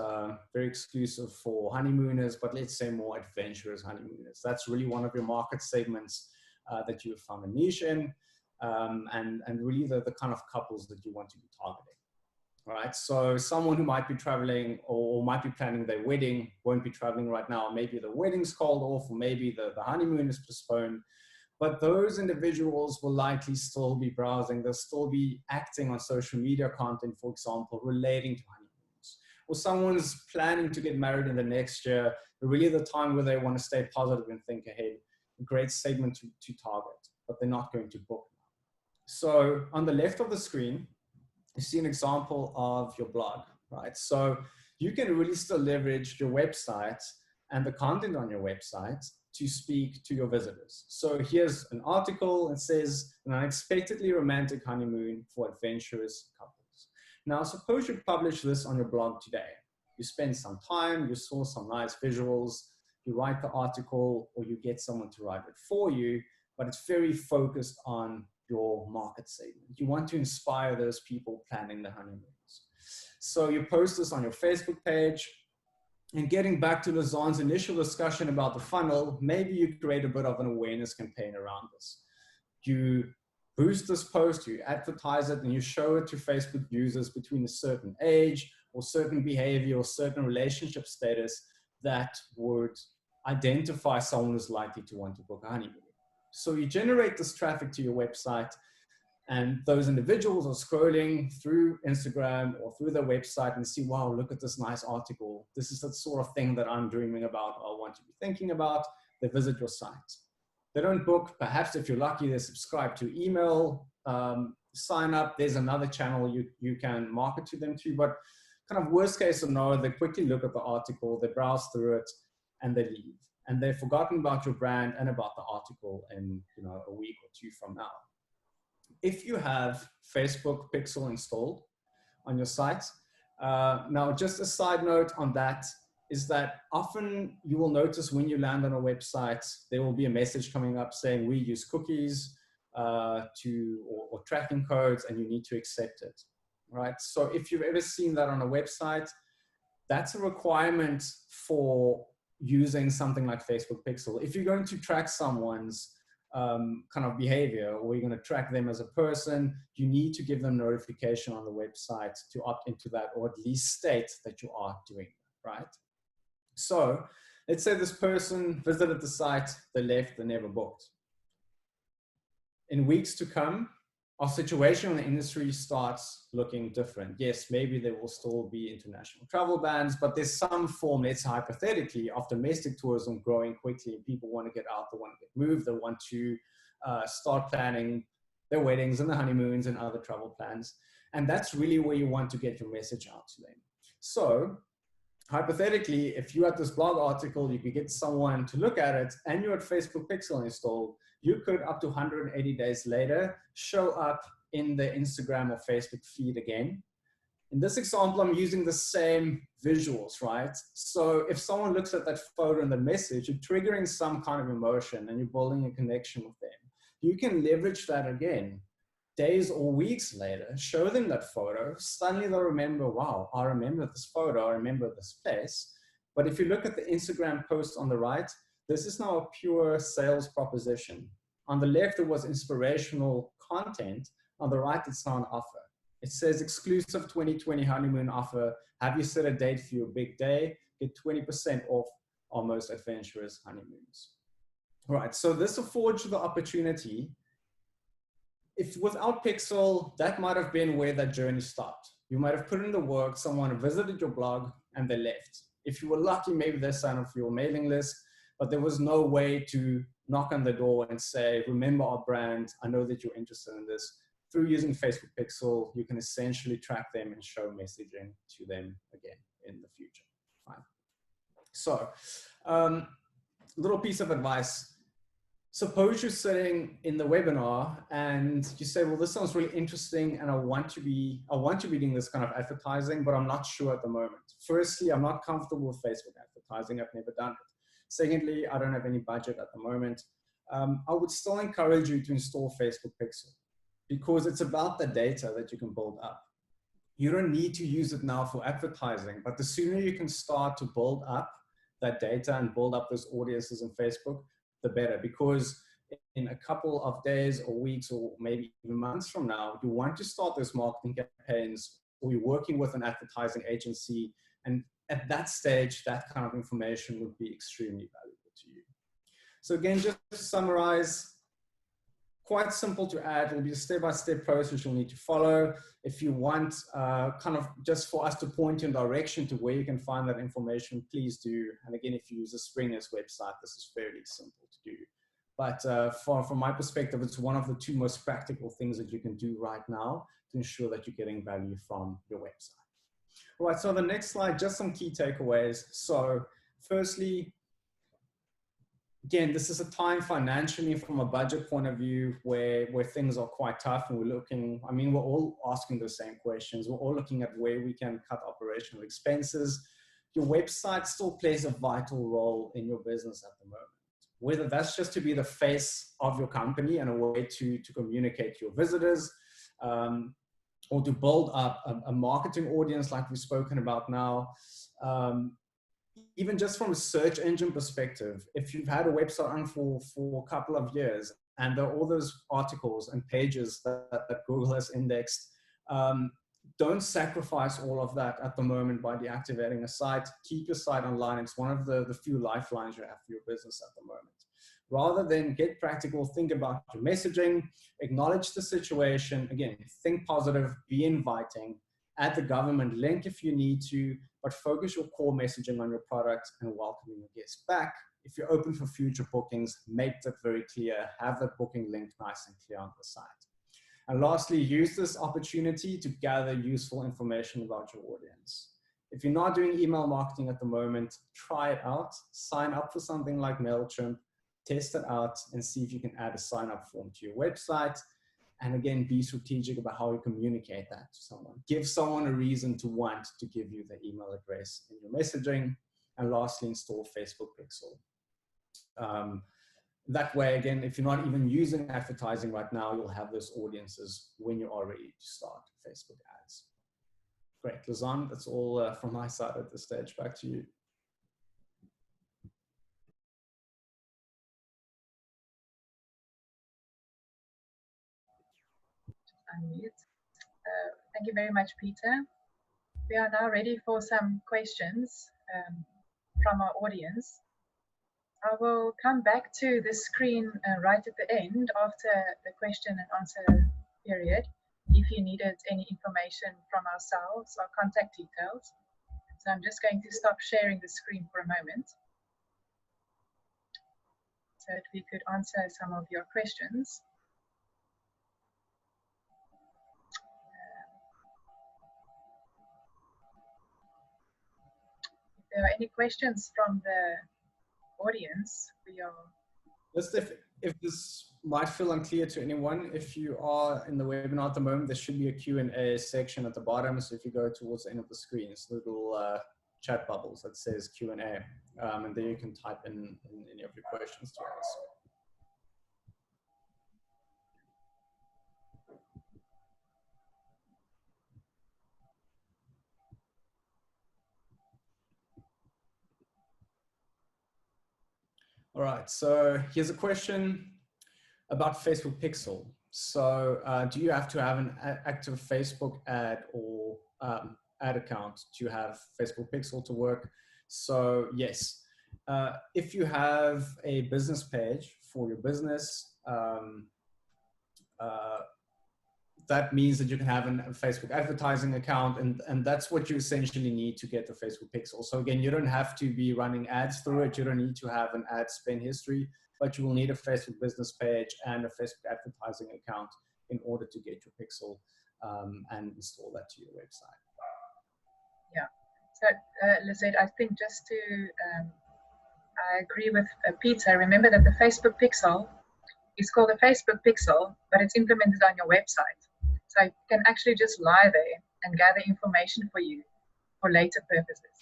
very exclusive for honeymooners, but let's say more adventurous honeymooners. That's really one of your market segments that you have found a niche in, and really the kind of couples that you want to be targeting. All right, so someone who might be traveling or might be planning their wedding won't be traveling right now. Maybe the wedding's called off, or maybe the honeymoon is postponed. But those individuals will likely still be browsing. They'll still be acting on social media content, for example, relating to honeymoons. Or someone's planning to get married in the next year, really the time where they want to stay positive and think ahead. A great segment to target, but they're not going to book now. So on the left of the screen, you see an example of your blog, right? So you can really still leverage your website and the content on your website to speak to your visitors. So here's an article. It says an unexpectedly romantic honeymoon for adventurous couples. Now, suppose you publish this on your blog today. You spend some time, you saw some nice visuals, you write the article, or you get someone to write it for you, but it's very focused on your market segment. You want to inspire those people planning the honeymoons. So you post this on your Facebook page, and getting back to Lazan's initial discussion about the funnel, maybe you create a bit of an awareness campaign around this. You boost this post, you advertise it, and you show it to Facebook users between a certain age or certain behavior or certain relationship status that would identify someone who's likely to want to book a honeymoon. So you generate this traffic to your website, and those individuals are scrolling through Instagram or through their website and see, wow, look at this nice article. This is the sort of thing that I'm dreaming about or want to be thinking about. They visit your site. They don't book. Perhaps if you're lucky, they subscribe to email, sign up. There's another channel you can market to them to. But kind of worst case scenario, they quickly look at the article, they browse through it, and they leave. And they've forgotten about your brand and about the article in a week or two from now. If you have Facebook Pixel installed on your site, now just a side note on that is that often you will notice when you land on a website, there will be a message coming up saying we use cookies or tracking codes, and you need to accept it, right? So if you've ever seen that on a website, that's a requirement for using something like Facebook Pixel. If you're going to track someone's kind of behavior, or you're going to track them as a person, you need to give them notification on the website to opt into that, or at least state that you are doing that, right? So let's say this person visited the site, they left, they never booked. In weeks to come, our situation in the industry starts looking different. Yes, maybe there will still be international travel bans, but there's some form, let's say hypothetically, of domestic tourism growing quickly. People want to get out, they want to get moved, they want to start planning their weddings and the honeymoons and other travel plans. And that's really where you want to get your message out to them. So hypothetically, if you had this blog article, you could get someone to look at it and you had Facebook Pixel installed, you could up to 180 days later show up in the Instagram or Facebook feed again. In this example, I'm using the same visuals, right? So if someone looks at that photo and the message, you're triggering some kind of emotion and you're building a connection with them. You can leverage that again, days or weeks later, show them that photo. Suddenly they'll remember, wow, I remember this photo, I remember this place. But if you look at the Instagram post on the right, this is now a pure sales proposition. On the left, it was inspirational content. On the right, it's now an offer. It says exclusive 2020 honeymoon offer. Have you set a date for your big day? Get 20% off our most adventurous honeymoons. All right, so this affords you the opportunity. If without Pixel, that might have been where that journey stopped. You might have put in the work, someone visited your blog and they left. If you were lucky, maybe they signed up for your mailing list, but there was no way to knock on the door and say, remember our brand, I know that you're interested in this. Through using Facebook Pixel, you can essentially track them and show messaging to them again in the future. Fine. So, little piece of advice. Suppose you're sitting in the webinar and you say, well, this sounds really interesting and I want to be doing this kind of advertising, but I'm not sure at the moment. Firstly, I'm not comfortable with Facebook advertising. I've never done it. Secondly, I don't have any budget at the moment. I would still encourage you to install Facebook Pixel because it's about the data that you can build up. You don't need to use it now for advertising, but the sooner you can start to build up that data and build up those audiences in Facebook, the better, because in a couple of days or weeks or maybe even months from now, you want to start those marketing campaigns or you're working with an advertising agency. And at that stage, that kind of information would be extremely valuable to you. So again, just to summarize, quite simple to add. It will be a step-by-step process you'll need to follow. If you want kind of just for us to point you in direction to where you can find that information, please do. And again, if you use the Springnest website, this is fairly simple to do. But from my perspective, it's one of the two most practical things that you can do right now to ensure that you're getting value from your website. All right, so the next slide, just some key takeaways. So firstly, again, this is a time financially from a budget point of view where things are quite tough and we're looking, I mean, we're all asking the same questions. We're all looking at where we can cut operational expenses. Your website still plays a vital role in your business at the moment. Whether that's just to be the face of your company and a way to communicate to your visitors, or to build up a marketing audience like we've spoken about now. Even just from a search engine perspective, if you've had a website on for a couple of years and there are all those articles and pages that Google has indexed, don't sacrifice all of that at the moment by deactivating a site. Keep your site online. It's one of the few lifelines you have for your business at the moment. Rather than get practical, think about your messaging, acknowledge the situation. Again, think positive, be inviting, add the government link if you need to, but focus your core messaging on your product and welcoming your guests back. If you're open for future bookings, make that very clear. Have that booking link nice and clear on the site. And lastly, use this opportunity to gather useful information about your audience. If you're not doing email marketing at the moment, try it out. Sign up for something like MailChimp, test it out and see if you can add a sign-up form to your website. And again, be strategic about how you communicate that to someone. Give someone a reason to want to give you the email address in your messaging. And lastly, install Facebook Pixel. That way, again, if you're not even using advertising right now, you'll have those audiences when you are ready to start Facebook ads. Great, Lazan, that's all from my side at this stage. Back to you.
Unmute. Thank you very much, Peter. We are now ready for some questions from our audience. I will come back to the screen right at the end after the question and answer period if you needed any information from ourselves or contact details. So I'm just going to stop sharing the screen for a moment so that we could answer some of your questions. If there are any questions from the audience, we are...
Just if this might feel unclear to anyone, if you are in the webinar at the moment, there should be a Q&A section at the bottom. So if you go towards the end of the screen, it's little chat bubbles that says Q&A. And there you can type in any of your questions to us. All right, so here's a question about Facebook Pixel. So do you have to have an active Facebook ad or ad account to have Facebook Pixel to work? So yes, if you have a business page for your business, uh, that means that you can have a Facebook advertising account, and that's what you essentially need to get the Facebook Pixel. So again, you don't have to be running ads through it. You don't need to have an ad spend history, but you will need a Facebook business page and a Facebook advertising account in order to get your Pixel and install that to your website.
Yeah. So Lizette, I think just to, I agree with Peter. Remember that the Facebook Pixel is called a Facebook Pixel, but it's implemented on your website. So it can actually just lie there and gather information for you for later purposes.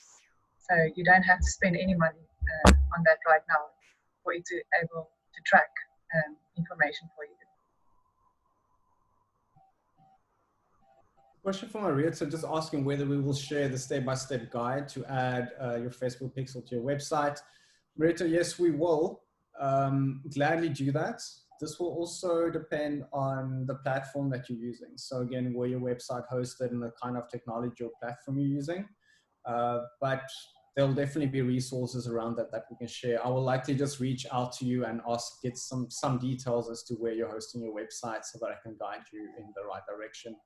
So you don't have to spend any money on that right now for it to able to track information for you.
Question from Maria, so just asking whether we will share the step-by-step guide to add your Facebook Pixel to your website. Marita, yes, we will gladly do that. This will also depend on the platform that you're using. So again, where your website hosted and the kind of technology or platform you're using. But there'll definitely be resources around that we can share. I will likely just reach out to you and get some details as to where you're hosting your website so that I can guide you in the right direction.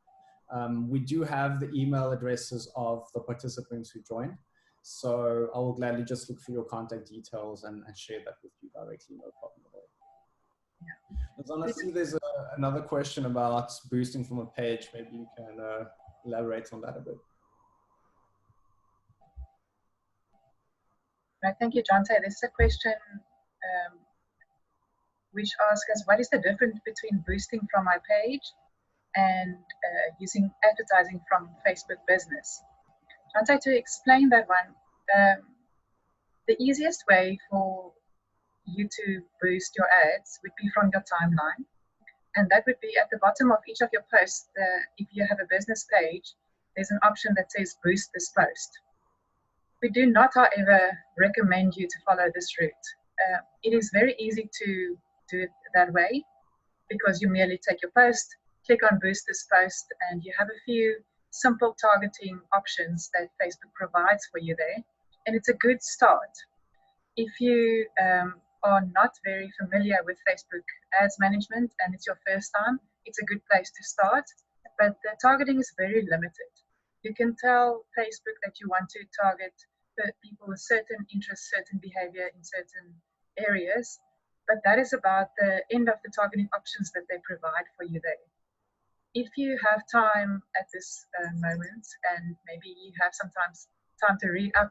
We do have the email addresses of the participants who joined. So I will gladly just look for your contact details and share that with you directly, no problem at all. Yeah. As long as I see there's another question about boosting from a page, maybe you can elaborate on that a bit.
Right, thank you, John. There's a question which asks us, what is the difference between boosting from my page and using advertising from Facebook Business? John, to explain that one, the easiest way for you to boost your ads would be from your timeline. And that would be at the bottom of each of your posts. If you have a business page, there's an option that says boost this post. We do not, however, recommend you to follow this route. It is very easy to do it that way because you merely take your post, click on boost this post, and you have a few simple targeting options that Facebook provides for you there. And it's a good start. If you are not very familiar with Facebook ads management and it's your first time, it's a good place to start. But the targeting is very limited. You can tell Facebook that you want to target people with certain interests, certain behavior in certain areas, but that is about the end of the targeting options that they provide for you there. If you have time at this moment, and maybe you have sometimes time to read up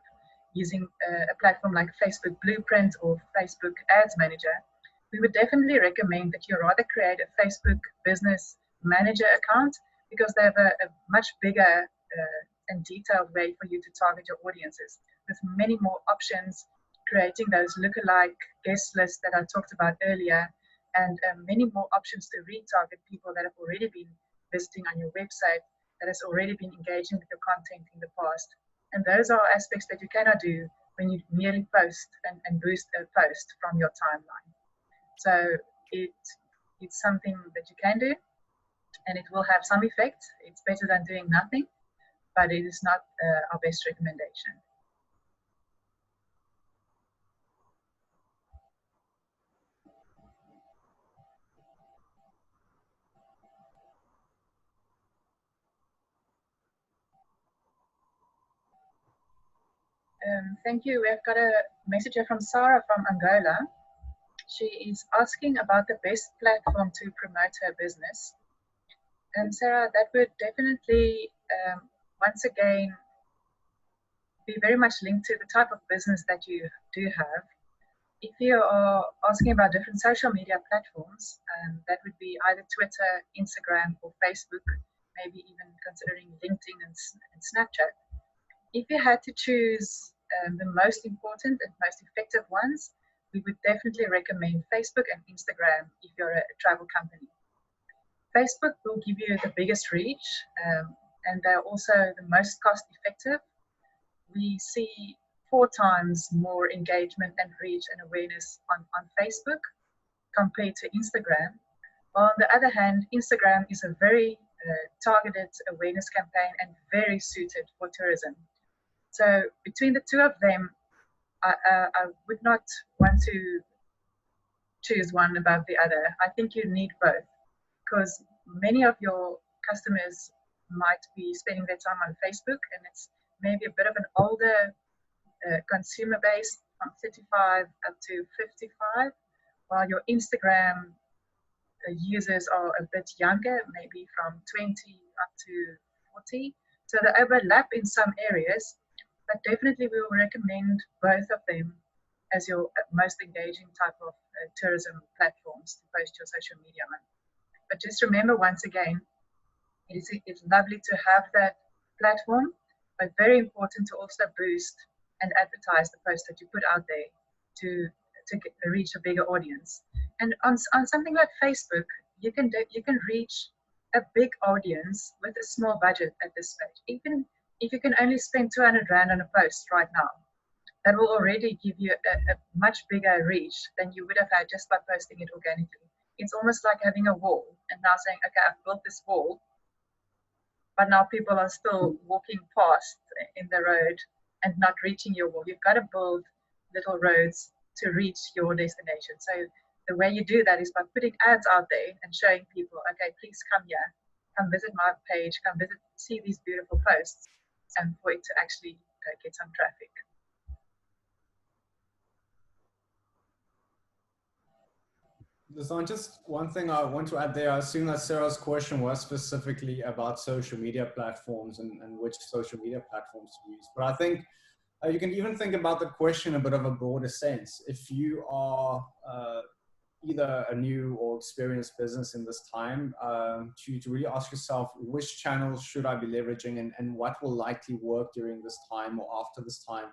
using a platform like Facebook Blueprint or Facebook Ads Manager, we would definitely recommend that you rather create a Facebook Business Manager account because they have a much bigger and detailed way for you to target your audiences with many more options, creating those lookalike guest lists that I talked about earlier, and many more options to retarget people that have already been visiting on your website, that has already been engaging with your content in the past. And those are aspects that you cannot do when you merely post and boost a post from your timeline. So it's something that you can do, and it will have some effect. It's better than doing nothing, but it is not our best recommendation. Thank you. We've got a message here from Sarah from Angola. She is asking about the best platform to promote her business. And Sarah, that would definitely, once again, be very much linked to the type of business that you do have. If you are asking about different social media platforms, that would be either Twitter, Instagram, or Facebook, maybe even considering LinkedIn and Snapchat. If you had to choose the most important and most effective ones, we would definitely recommend Facebook and Instagram if you're a travel company. Facebook will give you the biggest reach, and they're also the most cost effective. We see 4 times more engagement and reach and awareness on Facebook compared to Instagram, While on the other hand, Instagram is a very targeted awareness campaign and very suited for tourism. So between the two of them, I would not want to choose one above the other. I think you need both, because many of your customers might be spending their time on Facebook, and it's maybe a bit of an older consumer base from 35 up to 55, while your Instagram users are a bit younger, maybe from 20 up to 40. So they overlap in some areas, but definitely we will recommend both of them as your most engaging type of tourism platforms to post your social media on. But just remember, once again, it's lovely to have that platform, but very important to also boost and advertise the post that you put out there to reach a bigger audience. And on something like Facebook, you can reach a big audience with a small budget at this stage. Even if you can only spend 200 Rand on a post right now, that will already give you a much bigger reach than you would have had just by posting it organically. It's almost like having a wall and now saying, okay, I've built this wall, but now people are still walking past in the road and not reaching your wall. You've got to build little roads to reach your destination. So the way you do that is by putting ads out there and showing people, okay, please come here, come visit my page, come visit, see these beautiful posts, and for it to actually get some traffic.
Just one thing I want to add there. I assume that Sarah's question was specifically about social media platforms and which social media platforms to use. But I think you can even think about the question a bit of a broader sense. If you are either a new or experienced business in this time, to really ask yourself, which channels should I be leveraging and what will likely work during this time or after this time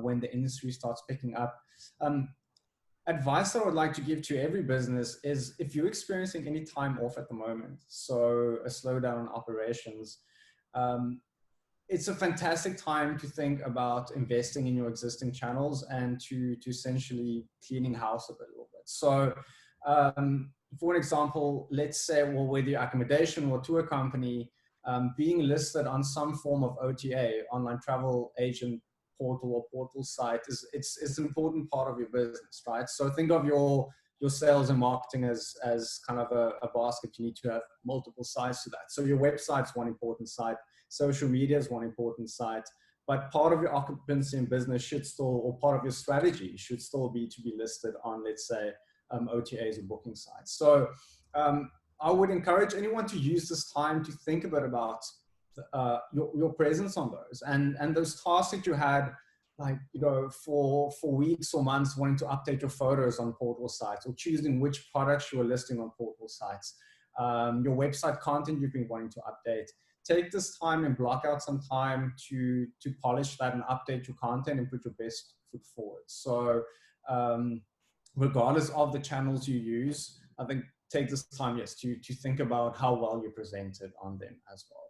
when the industry starts picking up. Advice that I would like to give to every business is if you're experiencing any time off at the moment, so a slowdown in operations, it's a fantastic time to think about investing in your existing channels and to essentially cleaning house a little bit. So for an example, let's say, well, whether you're accommodation or tour company, being listed on some form of OTA, online travel agent portal or portal site it's an important part of your business, right? So think of your sales and marketing as kind of a basket. You need to have multiple sides to that. So your website's one important site, social media is one important site, but part of your occupancy in business should still, or part of your strategy should still be to be listed on, let's say, OTAs or booking sites. So I would encourage anyone to use this time to think a bit about your presence on those and those tasks that you had, like, you know, for weeks or months wanting to update your photos on portal sites or choosing which products you are listing on portal sites, your website content you've been wanting to update. Take this time and block out some time to polish that and update your content and put your best foot forward. So regardless of the channels you use, I think take this time, yes, to think about how well you presented on them as well.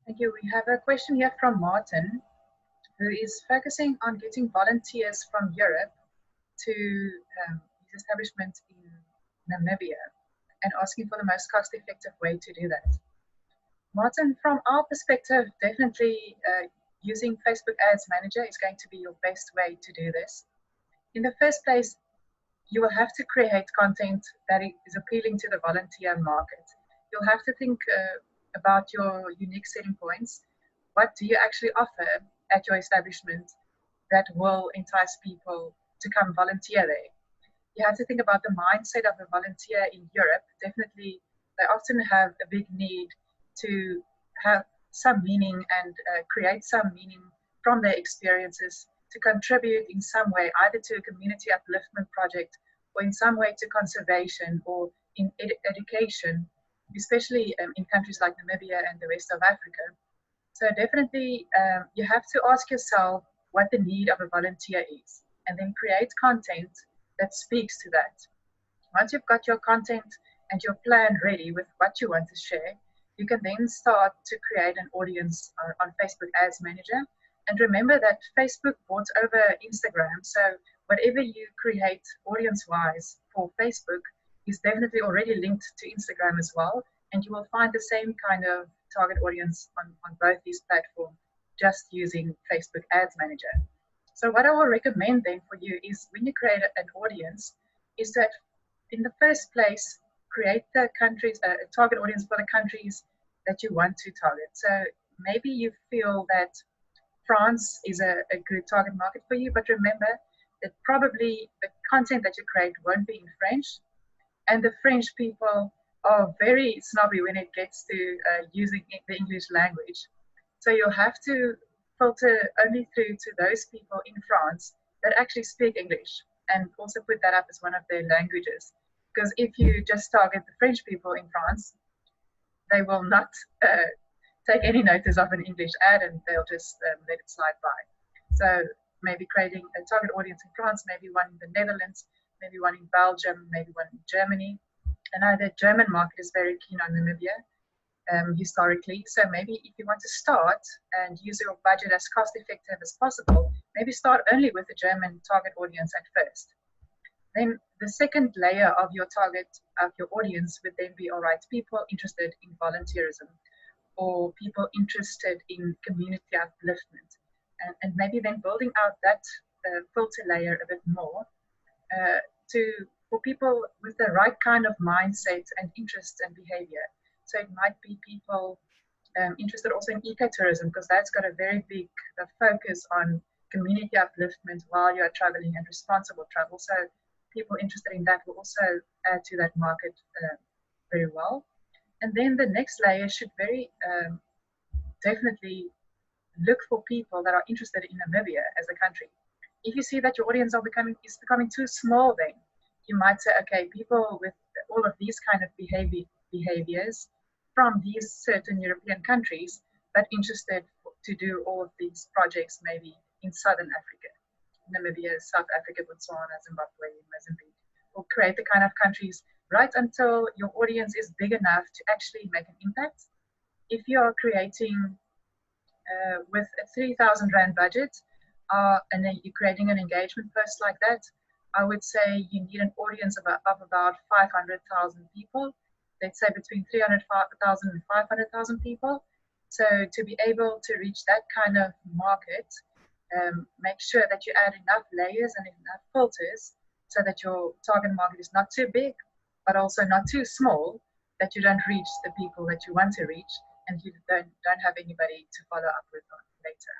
Thank you. We have a question here from Martin, who is focusing on getting volunteers from Europe to his establishment in Namibia and asking for the most cost-effective way to do that. Martin, from our perspective, definitely using Facebook Ads Manager is going to be your best way to do this. In the first place, you will have to create content that is appealing to the volunteer market. You'll have to think about your unique selling points. What do you actually offer at your establishment that will entice people to come volunteer there? You have to think about the mindset of a volunteer in Europe. Definitely, they often have a big need to have some meaning and create some meaning from their experiences to contribute in some way, either to a community upliftment project or in some way to conservation or in education, especially in countries like Namibia and the rest of Africa. So definitely you have to ask yourself what the need of a volunteer is and then create content that speaks to that. Once you've got your content and your plan ready with what you want to share, you can then start to create an audience on Facebook Ads Manager. And remember that Facebook bought over Instagram, so whatever you create audience-wise for Facebook is definitely already linked to Instagram as well. And you will find the same kind of target audience on both these platforms just using Facebook Ads Manager. So what I will recommend then for you is when you create an audience is that in the first place, create the countries, a target audience for the countries that you want to target. So maybe you feel that France is a good target market for you, but remember that probably the content that you create won't be in French, and the French people are very snobby when it gets to using the English language. So you'll have to filter only through to those people in France that actually speak English, and also put that up as one of their languages. Because if you just target the French people in France, they will not take any notice of an English ad, and they'll just let it slide by. So maybe creating a target audience in France, maybe one in the Netherlands, maybe one in Belgium, maybe one in Germany. I know the German market is very keen on Namibia historically. So maybe if you want to start and use your budget as cost effective as possible, maybe start only with the German target audience at first. Then the second layer of your target of your audience would then be, all right, people interested in volunteerism or people interested in community upliftment. And maybe then building out that filter layer a bit more for people with the right kind of mindset and interests and behavior. So it might be people interested also in ecotourism, because that's got a very big focus on community upliftment while you're traveling and responsible travel. So people interested in that will also add to that market very well. And then the next layer should very definitely look for people that are interested in Namibia as a country. If you see that your audience is becoming too small, then you might say, okay, people with all of these kind of behaviors from these certain European countries, but interested to do all of these projects maybe in Southern Africa, Namibia, South Africa, Botswana, Zimbabwe, Mozambique, or create the kind of countries right until your audience is big enough to actually make an impact. If you are creating with a 3,000 Rand budget, and then you're creating an engagement post like that, I would say you need an audience of about 500,000 people. Let's say between 300,000 and 500,000 people. So to be able to reach that kind of market, make sure that you add enough layers and enough filters so that your target market is not too big, but also not too small, that you don't reach the people that you want to reach, and you don't have anybody to follow up with later.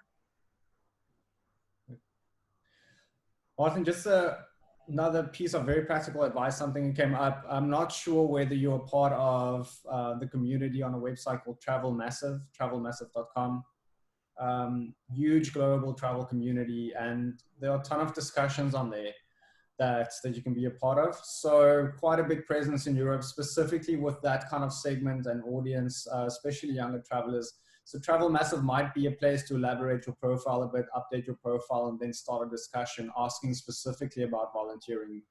Martin, just another piece of very practical advice, something that came up. I'm not sure whether you're part of the community on a website called Travel Massive, travelmassive.com. Huge global travel community, and there are a ton of discussions on there that you can be a part of. So quite a big presence in Europe, specifically with that kind of segment and audience, especially younger travelers. So Travel Massive might be a place to elaborate your profile a bit, update your profile, and then start a discussion asking specifically about volunteering,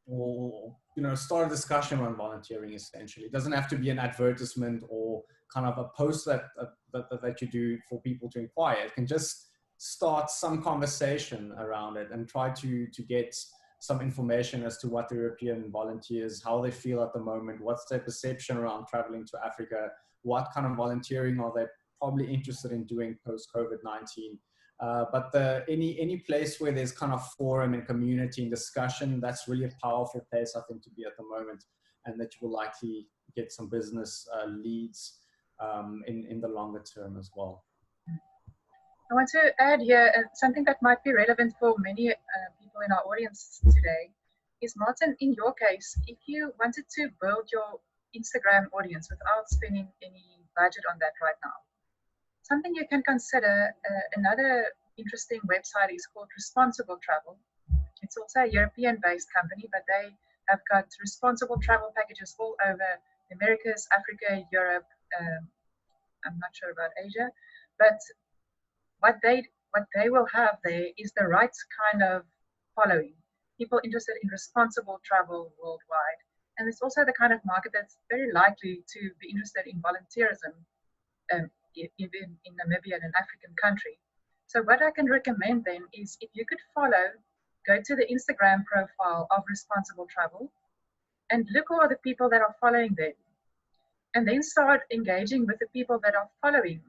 or start a discussion on volunteering. Essentially, it doesn't have to be an advertisement or kind of a post that you do for people to inquire. It can just start some conversation around it and try to get some information as to what the European volunteers, how they feel at the moment, what's their perception around traveling to Africa, what kind of volunteering are they probably interested in doing post-COVID-19. But any place where there's kind of forum and community and discussion, that's really a powerful place, I think, to be at the moment, and that you will likely get some business leads in the longer term as well.
I want to add here something that might be relevant for many people in our audience today is, Martin, in your case, if you wanted to build your Instagram audience without spending any budget on that right now, something you can consider, another interesting website is called Responsible Travel. It's also a European-based company, but they have got responsible travel packages all over the Americas, Africa, Europe, I'm not sure about Asia, but what they will have there is the right kind of following, people interested in responsible travel worldwide. And it's also the kind of market that's very likely to be interested in volunteerism, even in Namibia, an African country. So what I can recommend then is if you could follow go to the Instagram profile of Responsible Travel and look who are the people that are following them. And then start engaging with the people that are following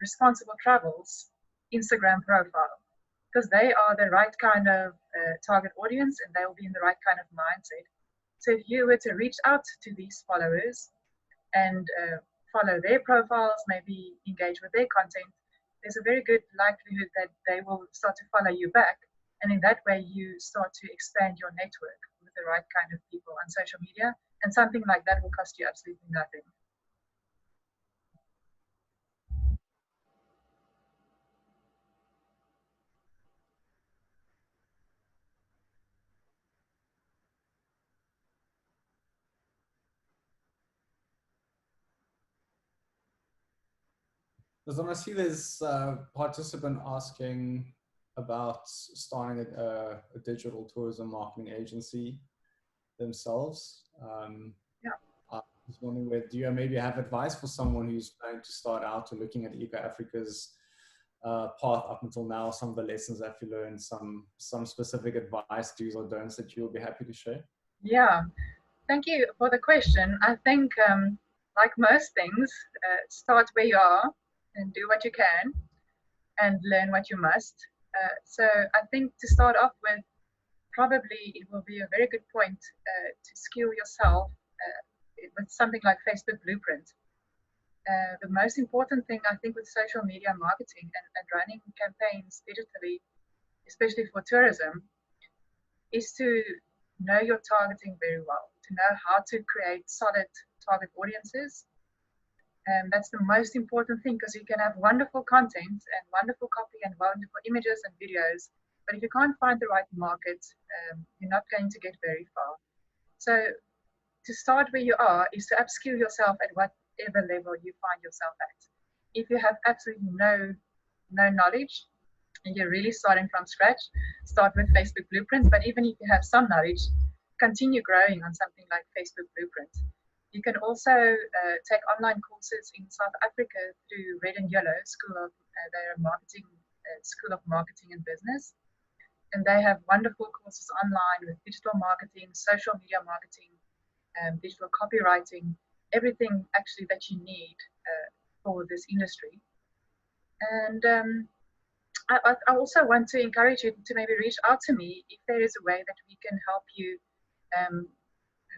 Responsible Travel's Instagram profile, because they are the right kind of target audience and they will be in the right kind of mindset. So if you were to reach out to these followers and follow their profiles, maybe engage with their content, there's a very good likelihood that they will start to follow you back. And in that way, you start to expand your network with the right kind of people on social media. And something like that will cost you absolutely nothing.
I see there's a participant asking about starting a digital tourism marketing agency themselves.
Yeah.
I was wondering, do you maybe have advice for someone who's planning to start out or looking at Eco Africa's path up until now, some of the lessons that you learned, some specific advice, do's or don'ts that you'll be happy to share?
Yeah, thank you for the question. I think, like most things, start where you are and do what you can and learn what you must. So I think to start off with, probably it will be a very good point to skill yourself with something like Facebook Blueprint. The most important thing, I think, with social media marketing and running campaigns digitally, especially for tourism, is to know your targeting very well, to know how to create solid target audiences. And that's the most important thing, because you can have wonderful content and wonderful copy and wonderful images and videos, but if you can't find the right market, you're not going to get very far. So to start where you are is to upskill yourself at whatever level you find yourself at. If you have absolutely no knowledge and you're really starting from scratch, start with Facebook Blueprint. But even if you have some knowledge, continue growing on something like Facebook Blueprint. You can also take online courses in South Africa through Red and Yellow School of they're a marketing School of Marketing and Business, and they have wonderful courses online with digital marketing, social media marketing, digital copywriting, everything actually that you need for this industry. And I also want to encourage you to maybe reach out to me if there is a way that we can help you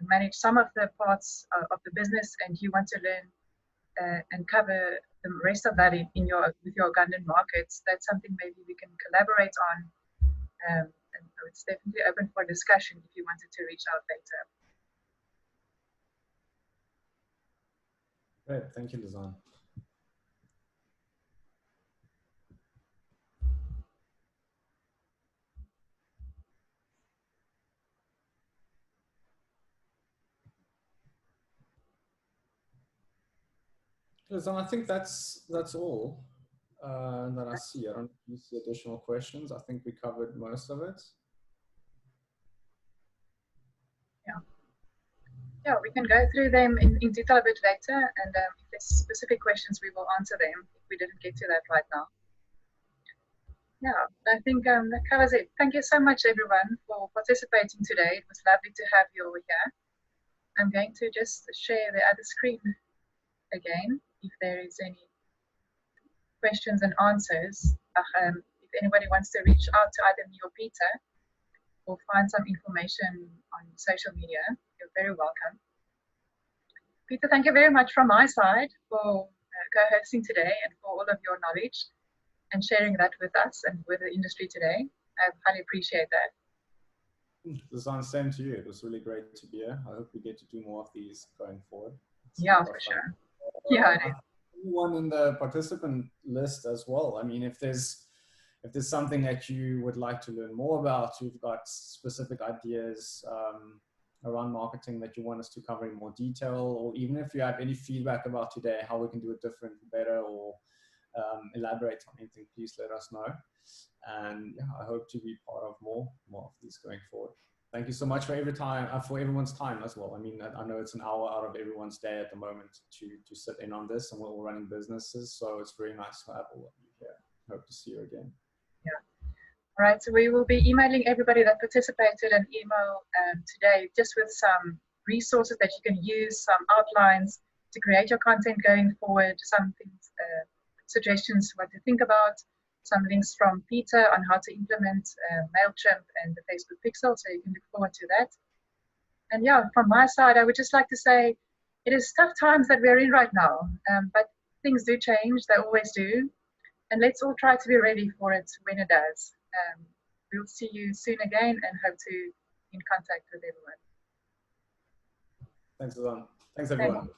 manage some of the parts of the business and you want to learn and cover the rest of that in your with your Ugandan markets. That's something maybe we can collaborate on. And it's definitely open for discussion if you wanted to reach out later.
Great, thank you, Lizanne. Lizanne, I think that's all that I see. I don't see additional questions. I think we covered most of it.
Yeah, we can go through them in detail a bit later, and if there's specific questions, we will answer them if we didn't get to that right now. Yeah, I think that covers it. Thank you so much, everyone, for participating today. It was lovely to have you all here. I'm going to just share the other screen again, if there is any questions and answers. If anybody wants to reach out to either me or Peter or find some information on social media, you're very welcome. Peter, thank you very much from my side for co-hosting today and for all of your knowledge and sharing that with us and with the industry today. I highly appreciate that.
Lizanne, same to you. It was really great to be here. I hope we get to do more of these going forward.
Yeah, for sure. Yeah, it is.
Everyone in the participant list as well. I mean, if there's something that you would like to learn more about, you've got specific ideas around marketing that you want us to cover in more detail, or even if you have any feedback about today, how we can do it different, better, or elaborate on anything, please let us know. And yeah, I hope to be part of more of these going forward. Thank you so much for everyone's time as well. I mean, I know it's an hour out of everyone's day at the moment to sit in on this, and we're all running businesses, so it's very nice to have all of you here. Hope to see you again.
Yeah. All right, so we will be emailing everybody that participated an email today, just with some resources that you can use, some outlines to create your content going forward, some things, suggestions what to think about, some links from Peter on how to implement MailChimp and the Facebook Pixel, so you can look forward to that. And yeah, from my side, I would just like to say it is tough times that we're in right now, but things do change, they always do. And let's all try to be ready for it when it does. We'll see you soon again and hope to be in contact with everyone.
Thanks, Suzanne. Thanks, everyone.